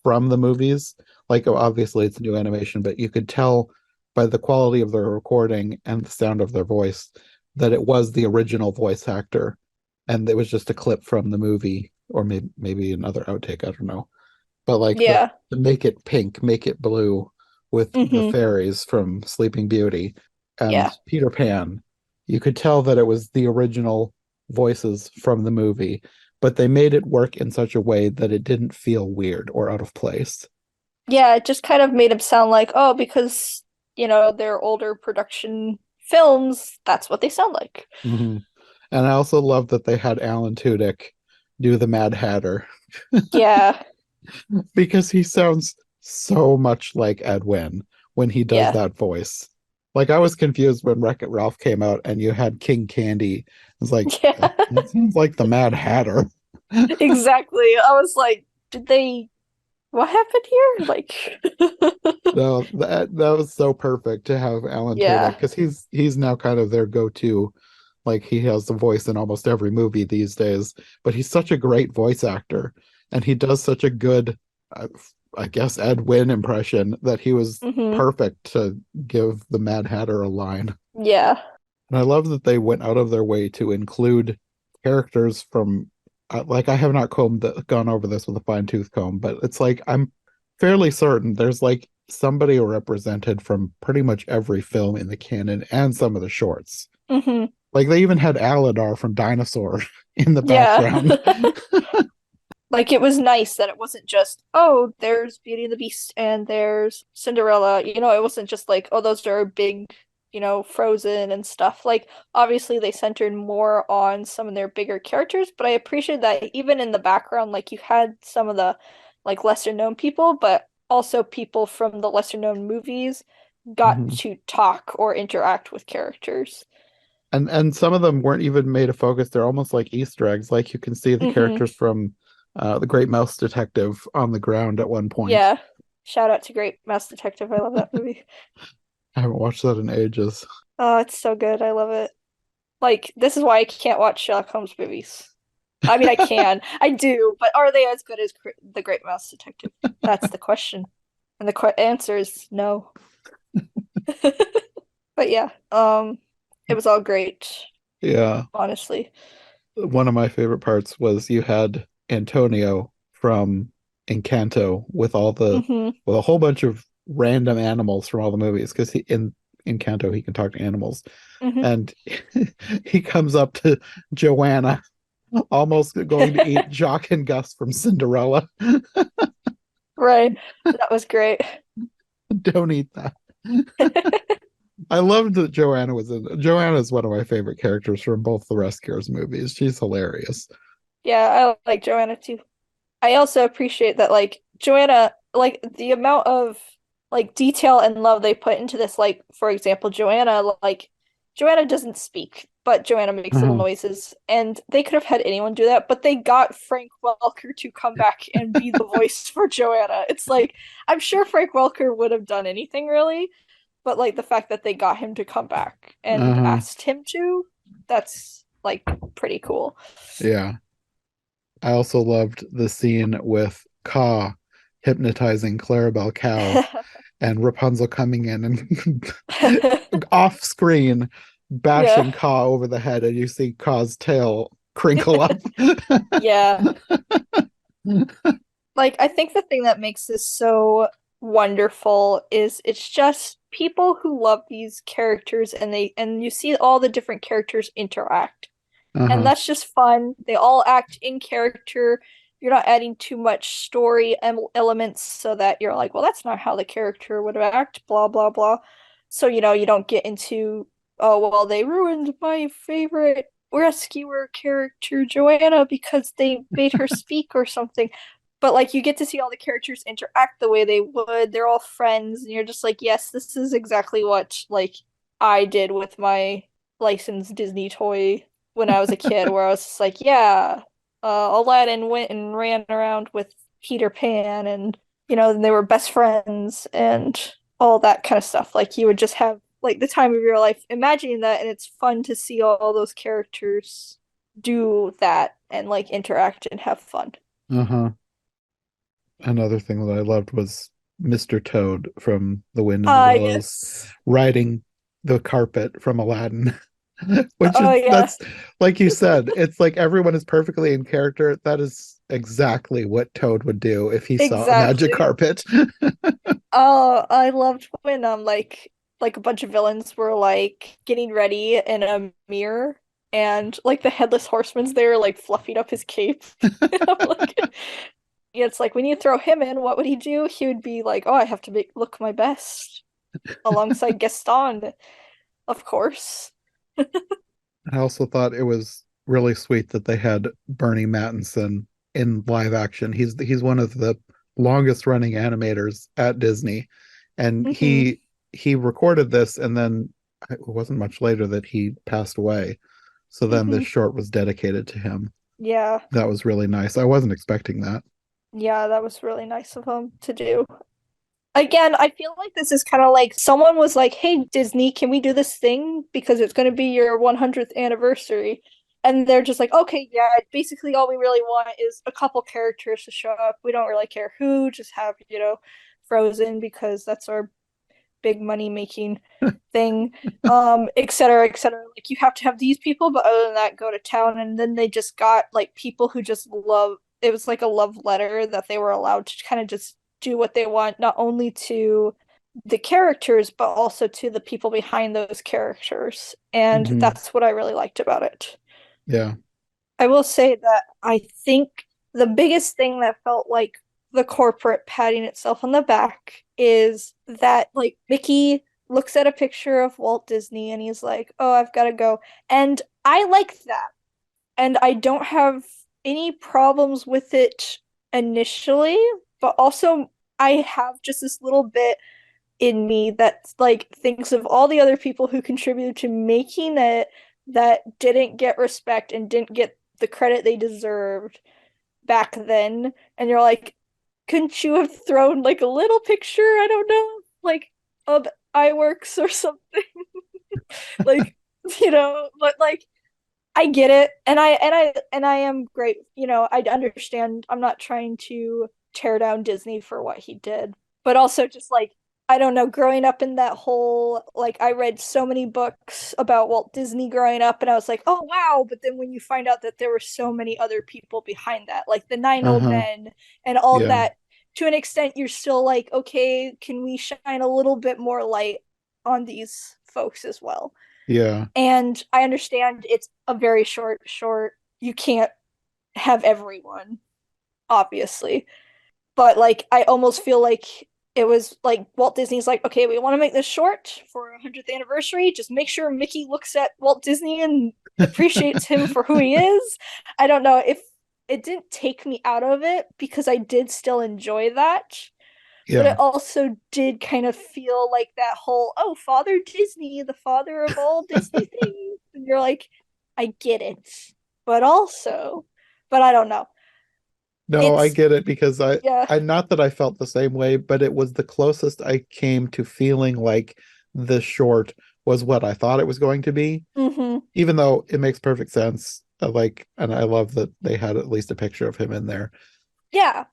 from the movies. Like obviously it's new animation, but you could tell by the quality of their recording and the sound of their voice that it was the original voice actor, and it was just a clip from the movie, or maybe another outtake. I don't know. But like Yeah. the make it pink, make it blue with the Hmm. fairies from Sleeping Beauty and Yeah. Peter Pan, you could tell that it was the original voices from the movie, but they made it work in such a way that it didn't feel weird or out of place. Yeah, it just kind of made him sound like, oh, because, they're older production films, that's what they sound like. Hmm. And I also love that they had Alan Tudyk do the Mad Hatter Yeah. because he sounds so much like Edwin when he does Yeah. that voice. Like I was confused when Wreck-It Ralph came out and you had King Candy. I was like, Yeah. that sounds like the Mad Hatter. Exactly. I was like, did they what happened here? Like, No, that was so perfect to have Alan Tudyk yeah. because he's now kind of their go-to. Like he has the voice in almost every movie these days, but he's such a great voice actor, and he does such a good, uh, I guess, Ed Wynn impression that he was Hmm. perfect to give the Mad Hatter a line. Yeah. And I love that they went out of their way to include characters from, like, I have not gone over this with a fine tooth comb, but it's like I'm fairly certain there's like somebody represented from pretty much every film in the canon and some of the shorts. Hmm. Like they even had Aladar from Dinosaur in the Yeah. background. Like it was nice that it wasn't just, oh, there's Beauty and the Beast and there's Cinderella. It wasn't just like, oh, those are big, Frozen and stuff. Like obviously they centered more on some of their bigger characters, but I appreciate that even in the background, like you had some of the like lesser known people, but also people from the lesser known movies got Mhm. to talk or interact with characters. And some of them weren't even made a focus. They're almost like Easter eggs. Like you can see the Hmm. characters from the Great Mouse Detective on the ground at one point. Yeah. Shout out to Great Mouse Detective. I love that movie. I haven't watched that in ages. Oh, it's so good. I love it. Like, this is why I can't watch Sherlock Holmes movies. I mean, I can. I do, but are they as good as The Great Mouse Detective? That's the question. And the answer is no. But yeah, it was all great, Yeah. honestly. One of my favorite parts was you had Antonio from Encanto Hmm. with a whole bunch of random animals from all the movies because he in Encanto he can talk to animals Hmm. and he comes up to Joanna almost going to eat Jock and Gus from Cinderella. Right. That was great. Don't eat that. I loved that Joanna was in. Joanna is one of my favorite characters from both the Rescuers movies. She's hilarious. Yeah, I like Joanna too. I also appreciate that like Joanna, like the amount of like detail and love they put into this, like for example, Joanna doesn't speak, but Joanna makes little Uh-huh. noises, and they could have had anyone do that, but they got Frank Welker to come back and be the voice for Joanna. It's like I'm sure Frank Welker would have done anything really, but like the fact that they got him to come back and Uh-huh. asked him to, that's like pretty cool. Yeah. I also loved the scene with Ka hypnotizing Clarabelle Cow and Rapunzel coming in and off screen Yeah. bashing Ka over the head, and you see Ka's tail crinkle up. Yeah. Like, I think the thing that makes this so wonderful is it's just people who love these characters and you see all the different characters interact. And Uh-huh. that's just fun. They all act in character. You're not adding too much story elements so that you're like, well, that's not how the character would act, blah, blah, blah. So, you don't get into, oh, well, they ruined my favorite rescuer character, Joanna, because they made her speak or something. But like you get to see all the characters interact the way they would. They're all friends, and you're just like, yes, this is exactly what like I did with my licensed Disney toy when I was a kid, where I was just like, yeah, Aladdin went and ran around with Peter Pan, and they were best friends and all that kind of stuff. Like you would just have like the time of your life imagining that, and it's fun to see all those characters do that and like interact and have fun. Uh-huh. Another thing that I loved was Mr. Toad from The Wind and the Ah, Willows yes. riding the carpet from Aladdin. Which Oh is yeah. that's like you said, it's like everyone is perfectly in character. That is exactly what Toad would do if he saw a magic Exactly. carpet. Oh, I loved when like a bunch of villains were like getting ready in a mirror and like the headless horseman's there like fluffing up his cape. I'm like yeah, it's like when you throw him in, what would he do? He would be like, "Oh, I have to make look my best," alongside Gaston, of course. I also thought it was really sweet that they had Bernie Mattinson in live action. He's one of the longest running animators at Disney, and Hmm. he recorded this, and then it wasn't much later that he passed away. So then this Hmm. short was dedicated to him. Yeah. That was really nice. I wasn't expecting that. Yeah, that was really nice of them to do. Again, I feel like this is kind of like someone was like, "Hey Disney, can we do this thing because it's going to be your 100th anniversary?" And they're just like, "Okay, yeah, basically all we really want is a couple characters to show up. We don't really care who, just have, Frozen because that's our big money making thing, et cetera, et cetera. Like you have to have these people, but other than that, go to town." And then they just got like people who just love it was like a love letter that they were allowed to kind of just do what they want, not only to the characters, but also to the people behind those characters. And Hmm. that's what I really liked about it. Yeah. I will say that I think the biggest thing that felt like the corporate patting itself on the back is that like Mickey looks at a picture of Walt Disney and he's like, "Oh, I've got to go." And I like that. And I don't have any problems with it initially, but also I have just this little bit in me that like thinks of all the other people who contributed to making it that didn't get respect and didn't get the credit they deserved back then. And you're like, couldn't you have thrown like a little picture, I don't know, like of iWorks or something? Like, but like I get it, and I am great. I understand. I'm not trying to tear down Disney for what he did, but also just like I don't know, growing up in that whole like I read so many books about Walt Disney growing up, and I was like, oh wow. But then when you find out that there were so many other people behind that, like the Nine Old Uh-huh. Men and all Yeah. that, to an extent, you're still like, okay, can we shine a little bit more light on these folks as well? Yeah. And I understand it's a very short. You can't have everyone, obviously. But like I almost feel like it was like Walt Disney's like, okay, we want to make this short for 100th anniversary. Just make sure Mickey looks at Walt Disney and appreciates him for who he is. I don't know if it didn't take me out of it because I did still enjoy that, but Yeah. it also did kind of feel like that whole, oh, Father Disney, the father of all Disney things. And you're like, I get it. But also, but I don't know. No, I It's, get it because yeah. I not that I felt the same way, but it was the closest I came to feeling like the short was what I thought it was going to be, Mm-hmm. even though it makes perfect sense. Like, and I love that they had at least a picture of him in there. Yeah.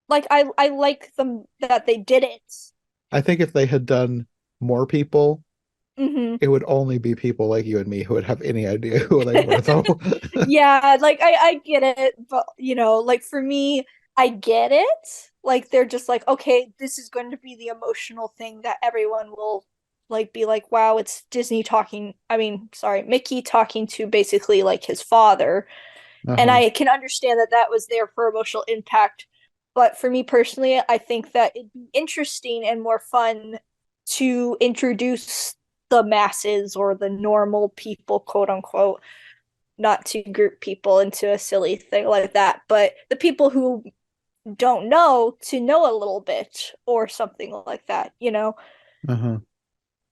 Like I like them that they did it. I think if they had done more people, Mm-hmm. it would only be people like you and me who would have any idea who they were, though. Yeah, like I get it, but like for me, I get it. Like they're just like, okay, this is going to be the emotional thing that everyone will like be like, wow, it's Disney talking, I mean, sorry, Mickey talking to basically like his father. And Uh-huh. I can understand that that was there for emotional impact. But for me personally, I think that it'd be interesting and more fun to introduce the masses or the normal people, quote unquote, not to group people into a silly thing like that, but the people who don't know to know a little bit or something like that. Uh-huh.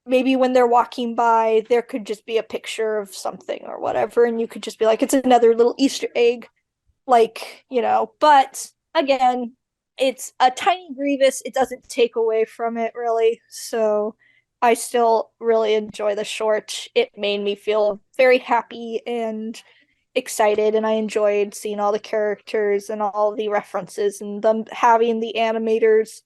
Maybe when they're walking by, there could just be a picture of something or whatever, and you could just be like, it's another little Easter egg, but again, it's a tiny grievous. It doesn't take away from it really. So I still really enjoy the short. It made me feel very happy and excited, and I enjoyed seeing all the characters and all the references and them having the animators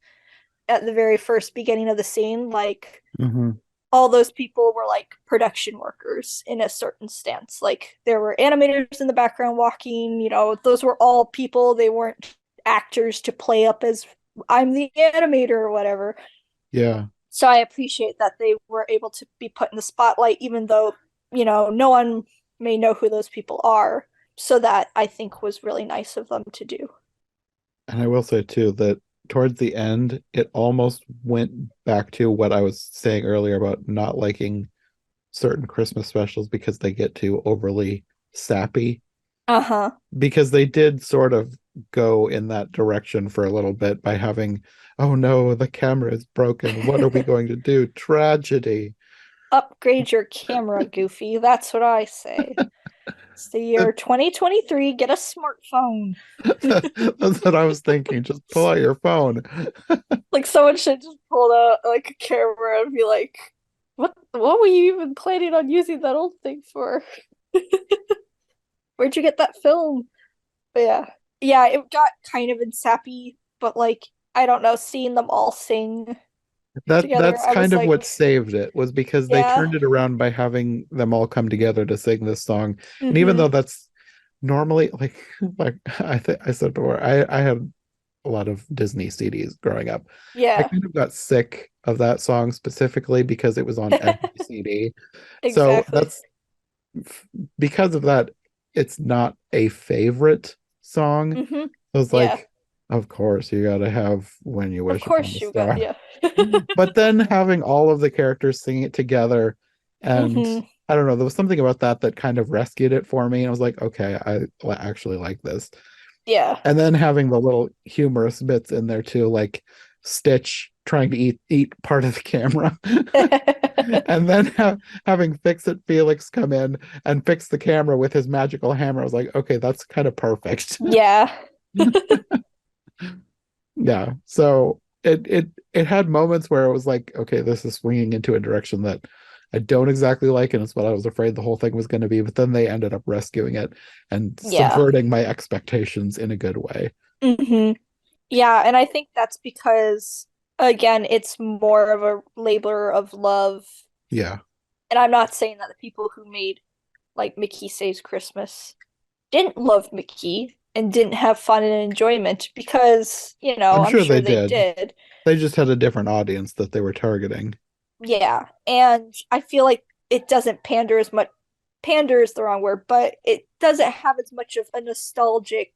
at the very first beginning of the scene. Like Mm-hmm. all those people were like production workers in a certain stance. Like there were animators in the background walking, those were all people. They weren't actors to play up as I'm the animator or whatever. Yeah. So I appreciate that they were able to be put in the spotlight, even though, no one may know who those people are. So that I think was really nice of them to do. And I will say too that towards the end, it almost went back to what I was saying earlier about not liking certain Christmas specials because they get too overly sappy. Uh huh. Because they did sort of go in that direction for a little bit by having, oh no, the camera is broken. What are we going to do? Tragedy. Upgrade your camera, Goofy. That's what I say. It's the year 2023. Get a smartphone. That's what I was thinking. Just pull out your phone. Like someone should just pull out like a camera and be like, what were you even planning on using that old thing for? Where'd you get that film? But yeah. Yeah, it got kind of sappy, but like I don't know, seeing them all sing together, That's I kind was of like, what saved it was because they yeah. turned it around by having them all come together to sing this song. And even Mm-hmm. though that's normally like I said before, I had a lot of Disney CDs growing up. I Yeah. kind of got sick of that song specifically because it was on every CD. So Exactly. that's because of that, it's not a favorite song. Mm-hmm. So it's Yeah. like, of course, you gotta have When You Of Wish Upon a course you got, Star. yeah. But then having all of the characters sing it together, and Mm-hmm. I don't know, there was something about that that kind of rescued it for me. And I was like, okay, actually like this. Yeah. And then having the little humorous bits in there too, like Stitch trying to eat part of the camera. And then having Fix It Felix come in and fix the camera with his magical hammer. I was like, okay, that's kind of perfect. Yeah. Yeah. So it had moments where it was like, okay, this is swinging into a direction that I don't exactly like, and it's what I was afraid the whole thing was going to be. But then they ended up rescuing it and Yeah. subverting my expectations in a good way. Mm-hmm. Yeah, and I think that's because again, it's more of a labor of love. Yeah. And I'm not saying that the people who made like Mickey Saves Christmas didn't love Mickey and didn't have fun and enjoyment because, I'm I'm sure they sure they did. did. They just had a different audience that they were targeting. Yeah. And I feel like it doesn't pander as much. Pander is the wrong word, but it doesn't have as much of a nostalgic,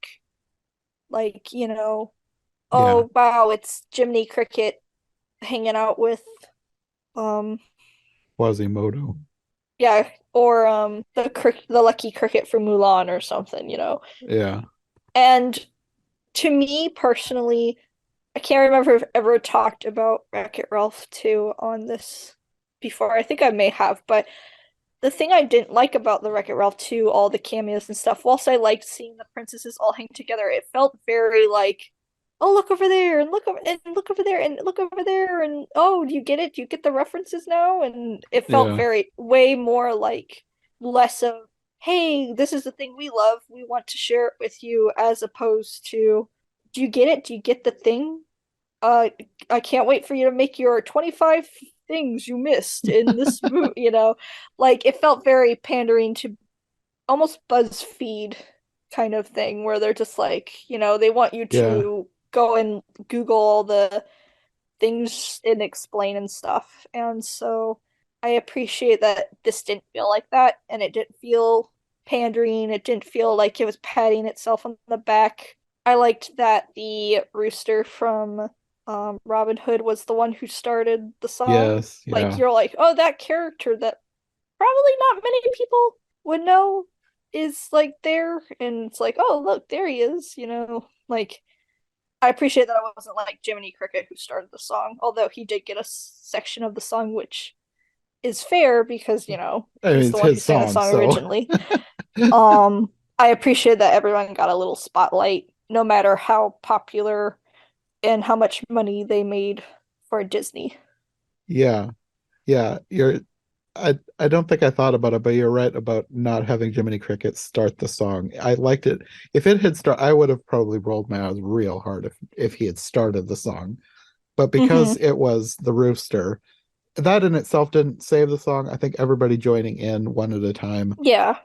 like, Yeah. oh wow, it's Jiminy Cricket hanging out with um Quasimodo. yeah, or the Lucky Cricket from Mulan or something. Yeah. And to me personally, I can't remember if I've ever talked about Wreck-It Ralph 2 on this before. I think I may have, but the thing I didn't like about the Wreck-It Ralph 2, all the cameos and stuff, whilst I liked seeing the princesses all hang together, it felt very like, oh, look over there and look over there and look over there and oh, do you get it? Do you get the references now? And it felt Yeah. very way more like less of, hey, this is the thing we love. We want to share it with you, as opposed to, do you get it? Do you get the thing? uh I can't wait for you to make your 25 things you missed in this movie. Like it felt very pandering to almost BuzzFeed kind of thing where they're just like, they want you Yeah. to go and Google all the things and explain and stuff. And so I appreciate that this didn't feel like that and it didn't feel pandering. It didn't feel like it was patting itself on the back. I liked that the rooster from Robin Hood was the one who started the song. Yes. Like Yeah. you're like, oh, that character that probably not many people would know is like there, and it's like, oh, look, there he is. Like I appreciate that it wasn't like Jiminy Cricket who started the song, although he did get a section of the song, which is fair because, I mean, he's the it's one who his sang the song, song so originally. I appreciate that everyone got a little spotlight, no matter how popular and how much money they made for Disney. yeah. Yeah. I don't think I thought about it, but you're right about not having Jiminy Cricket start the song. I liked it. If it had started, I would have probably rolled my eyes real hard if he had started the song. But because Mm-hmm. it was the rooster, that in itself didn't save the song. I think everybody joining in one at a time, Yeah.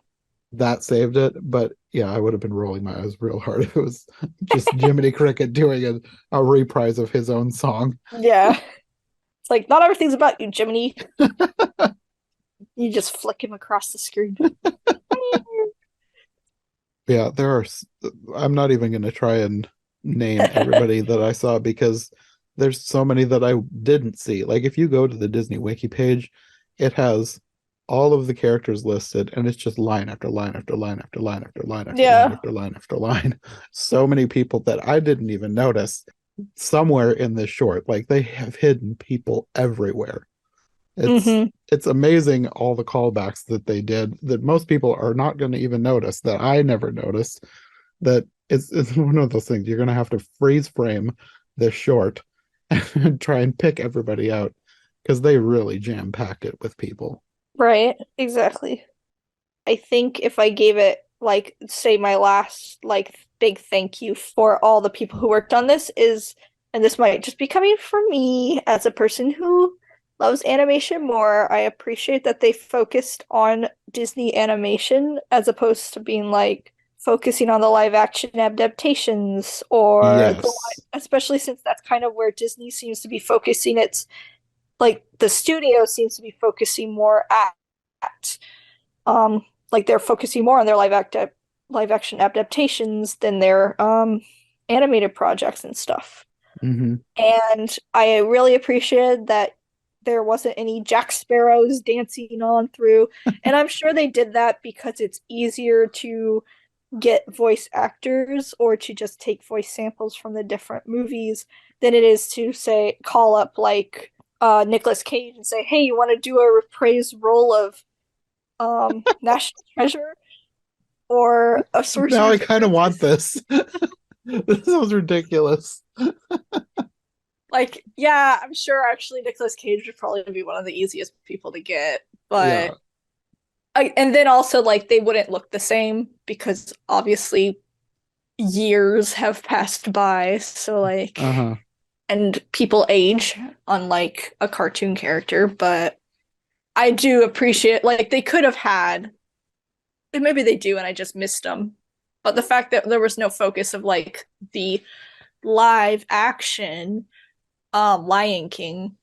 that saved it. But yeah, I would have been rolling my eyes real hard if it was just Jiminy Cricket doing a reprise of his own song. Yeah. It's like not everything's about you, Jiminy. You just flick him across the screen. Yeah, I'm not even going to try and name everybody that I saw because there's so many that I didn't see. Like if you go to the Disney Wiki page, it has all of the characters listed and it's just line after line after line after line after line after line Yeah. after line after line. So many people that I didn't even notice somewhere in this short. Like they have hidden people everywhere. It's Mm-hmm. it's amazing all the callbacks that they did that most people are not going to even notice, that I never noticed. That it's one of those things you're going to have to freeze frame this short and try and pick everybody out because they really jam packed it with people. Right, exactly. I think if I gave it like say my last like big thank you for all the people who worked on this is, and this might just be coming from me as a person who loves animation more, I appreciate that they focused on Disney animation as opposed to being like focusing on the live action adaptations or Yes. especially since that's kind of where Disney seems to be focusing its like the studio seems to be focusing more at like they're focusing more on their live action adaptations than their animated projects and stuff. Hmm. And I really appreciated that there wasn't any Jack Sparrows dancing on through. And I'm sure they did that because it's easier to get voice actors or to just take voice samples from the different movies than it is to say call up like Nicolas Cage and say, "Hey, you want to do a reprise role of National Treasure or a Now I Sorcerer's kind of want Apprentice?" this. This sounds ridiculous. Like, yeah, I'm sure actually Nicolas Cage would probably be one of the easiest people to get, Yeah. but and then also like they wouldn't look the same because obviously years have passed by, so like Uh-huh. and people age unlike a cartoon character, but I do appreciate like they could have had, and maybe they do and I just missed them. But the fact that there was no focus of like the live action Lion King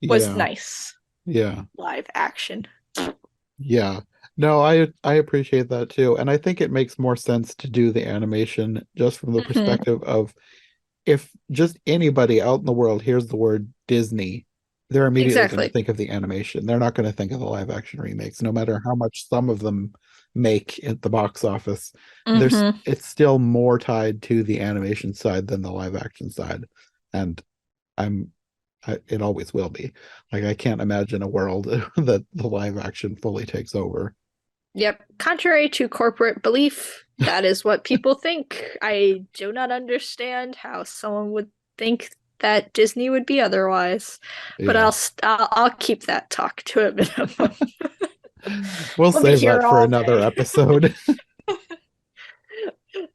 was Yeah. nice. Yeah. Live action. Yeah. No, I appreciate that too. And I think it makes more sense to do the animation just from the Mm-hmm. perspective of if just anybody out in the world hears the word Disney, they're immediately going to Exactly. think of the animation. They're not going to think of the live action remakes, no matter how much some of them make at the box office. There's Mm-hmm. it's still more tied to the animation side than the live action side. And I'm it always will be. Like I can't imagine a world that the live action fully takes over. Yep. Contrary to corporate belief, that is what people think. I do not understand how someone would think that Disney would be otherwise. But Yeah. I'll keep that talk to a minimum. We'll We'll be save that here for all another day. episode.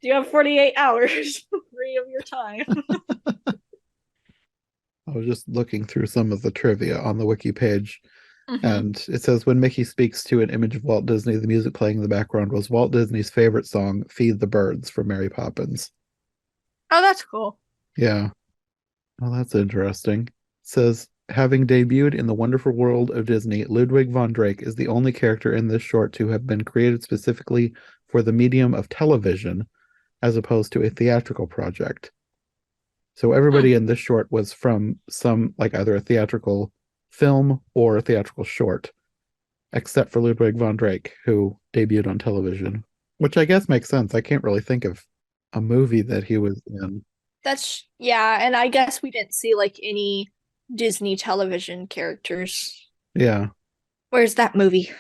You have 48 hours free of your time. I was just looking through some of the trivia on the wiki page, Mm-hmm. and it says when Mickey speaks to an image of Walt Disney, the music playing in the background was Walt Disney's favorite song, Feed the Birds from Mary Poppins. Oh, that's cool. Yeah. Well, that's interesting. It says, having debuted in the wonderful world of Disney, Ludwig von Drake is the only character in this short to have been created specifically for the medium of television as opposed to a theatrical project. So Hmm. everybody in this short was from some, like either a theatrical film or a theatrical short, except for Ludwig von Drake, who debuted on television, which I guess makes sense. I can't really think of a movie that he was in. That's yeah, and I guess we didn't see like any Disney television characters. Yeah. Where's that movie?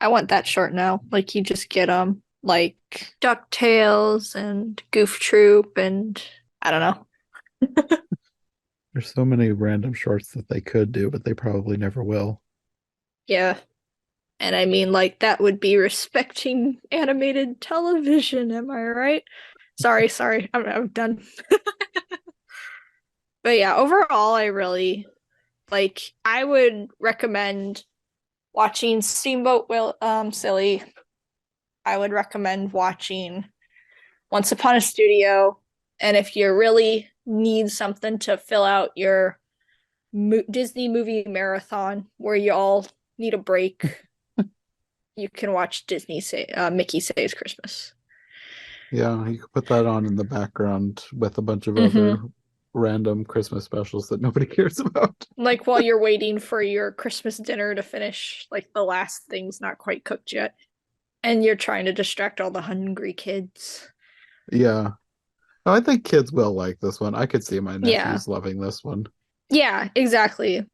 I want that short now. Like you just get like DuckTales and Goof Troop and I don't know. There's so many random shorts that they could do, but they probably never will. Yeah. And I mean like that would be respecting animated television, am I right? Sorry. I'm done. But yeah, overall I really like I would recommend watching Steamboat Will Silly. I would recommend watching Once Upon a Studio. And if you really need something to fill out your Disney movie marathon where you all need a break, you can watch Mickey Saves Christmas. Yeah, you could put that on in the background with a bunch of Mm-hmm. other random Christmas specials that nobody cares about. Like while you're waiting for your Christmas dinner to finish, like the last thing's not quite cooked yet, and you're trying to distract all the hungry kids. Yeah. Oh, I think kids will like this one. I could see my Yeah. nephews loving this one. Yeah, exactly.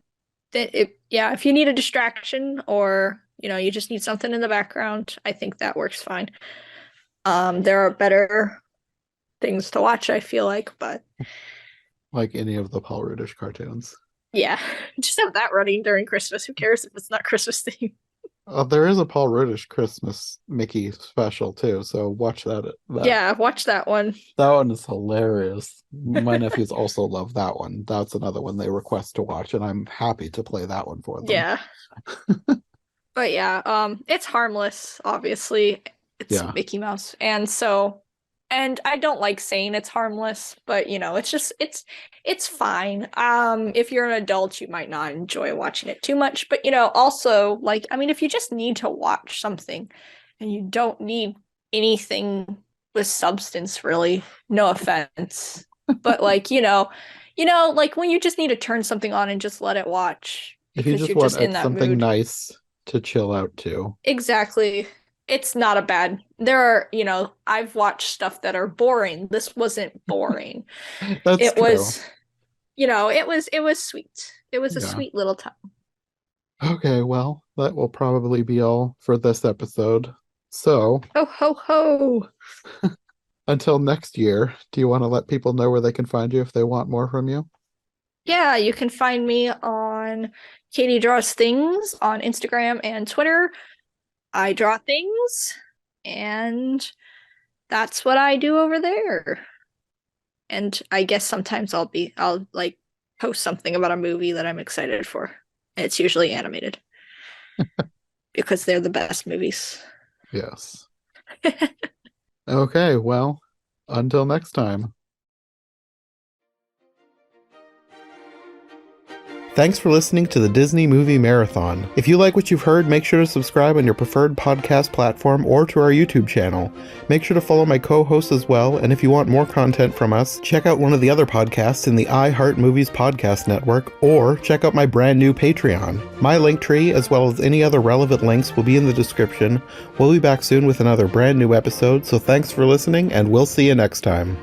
Yeah, if you need a distraction or, you just need something in the background, I think that works fine. There are better things to watch, I feel like, but Like any of the Paul Rudish cartoons. yeah, just have that running during Christmas. Who cares if it's not Christmas themed? There is a Paul Rudish Christmas Mickey special too, so watch that. Yeah, watch that one. That one is hilarious. My nephews also love that one. That's another one they request to watch, and I'm happy to play that one for them. Yeah. But yeah, it's harmless, obviously. It's Yeah. Mickey Mouse. And I don't like saying it's harmless, but it's fine. If you're an adult, you might not enjoy watching it too much, but also like I mean if you just need to watch something and you don't need anything with substance really, no offense. But like, like when you just need to turn something on and just let it watch If you because just you're want just in that something mood. nice to chill out to. Exactly. It's not a bad. There are, I've watched stuff that are boring. This wasn't boring. That's It true. was, it was sweet. It was a Yeah. sweet little time. Okay, well, that will probably be all for this episode. So, Ho ho ho. until next year, do you want to let people know where they can find you if they want more from you? Yeah, you can find me on Katie Draws Things on Instagram and Twitter. I draw things, and that's what I do over there. And I guess sometimes I'll like post something about a movie that I'm excited for. It's usually animated because they're the best movies. Yes. Okay, well, until next time. Thanks for listening to the Disney Movie Marathon. If you like what you've heard, make sure to subscribe on your preferred podcast platform or to our YouTube channel. Make sure to follow my co-hosts as well, and if you want more content from us, check out one of the other podcasts in the I Heart Movies podcast network, or check out my brand new Patreon. My link tree, as well as any other relevant links, will be in the description. We'll be back soon with another brand new episode, so thanks for listening, and we'll see you next time.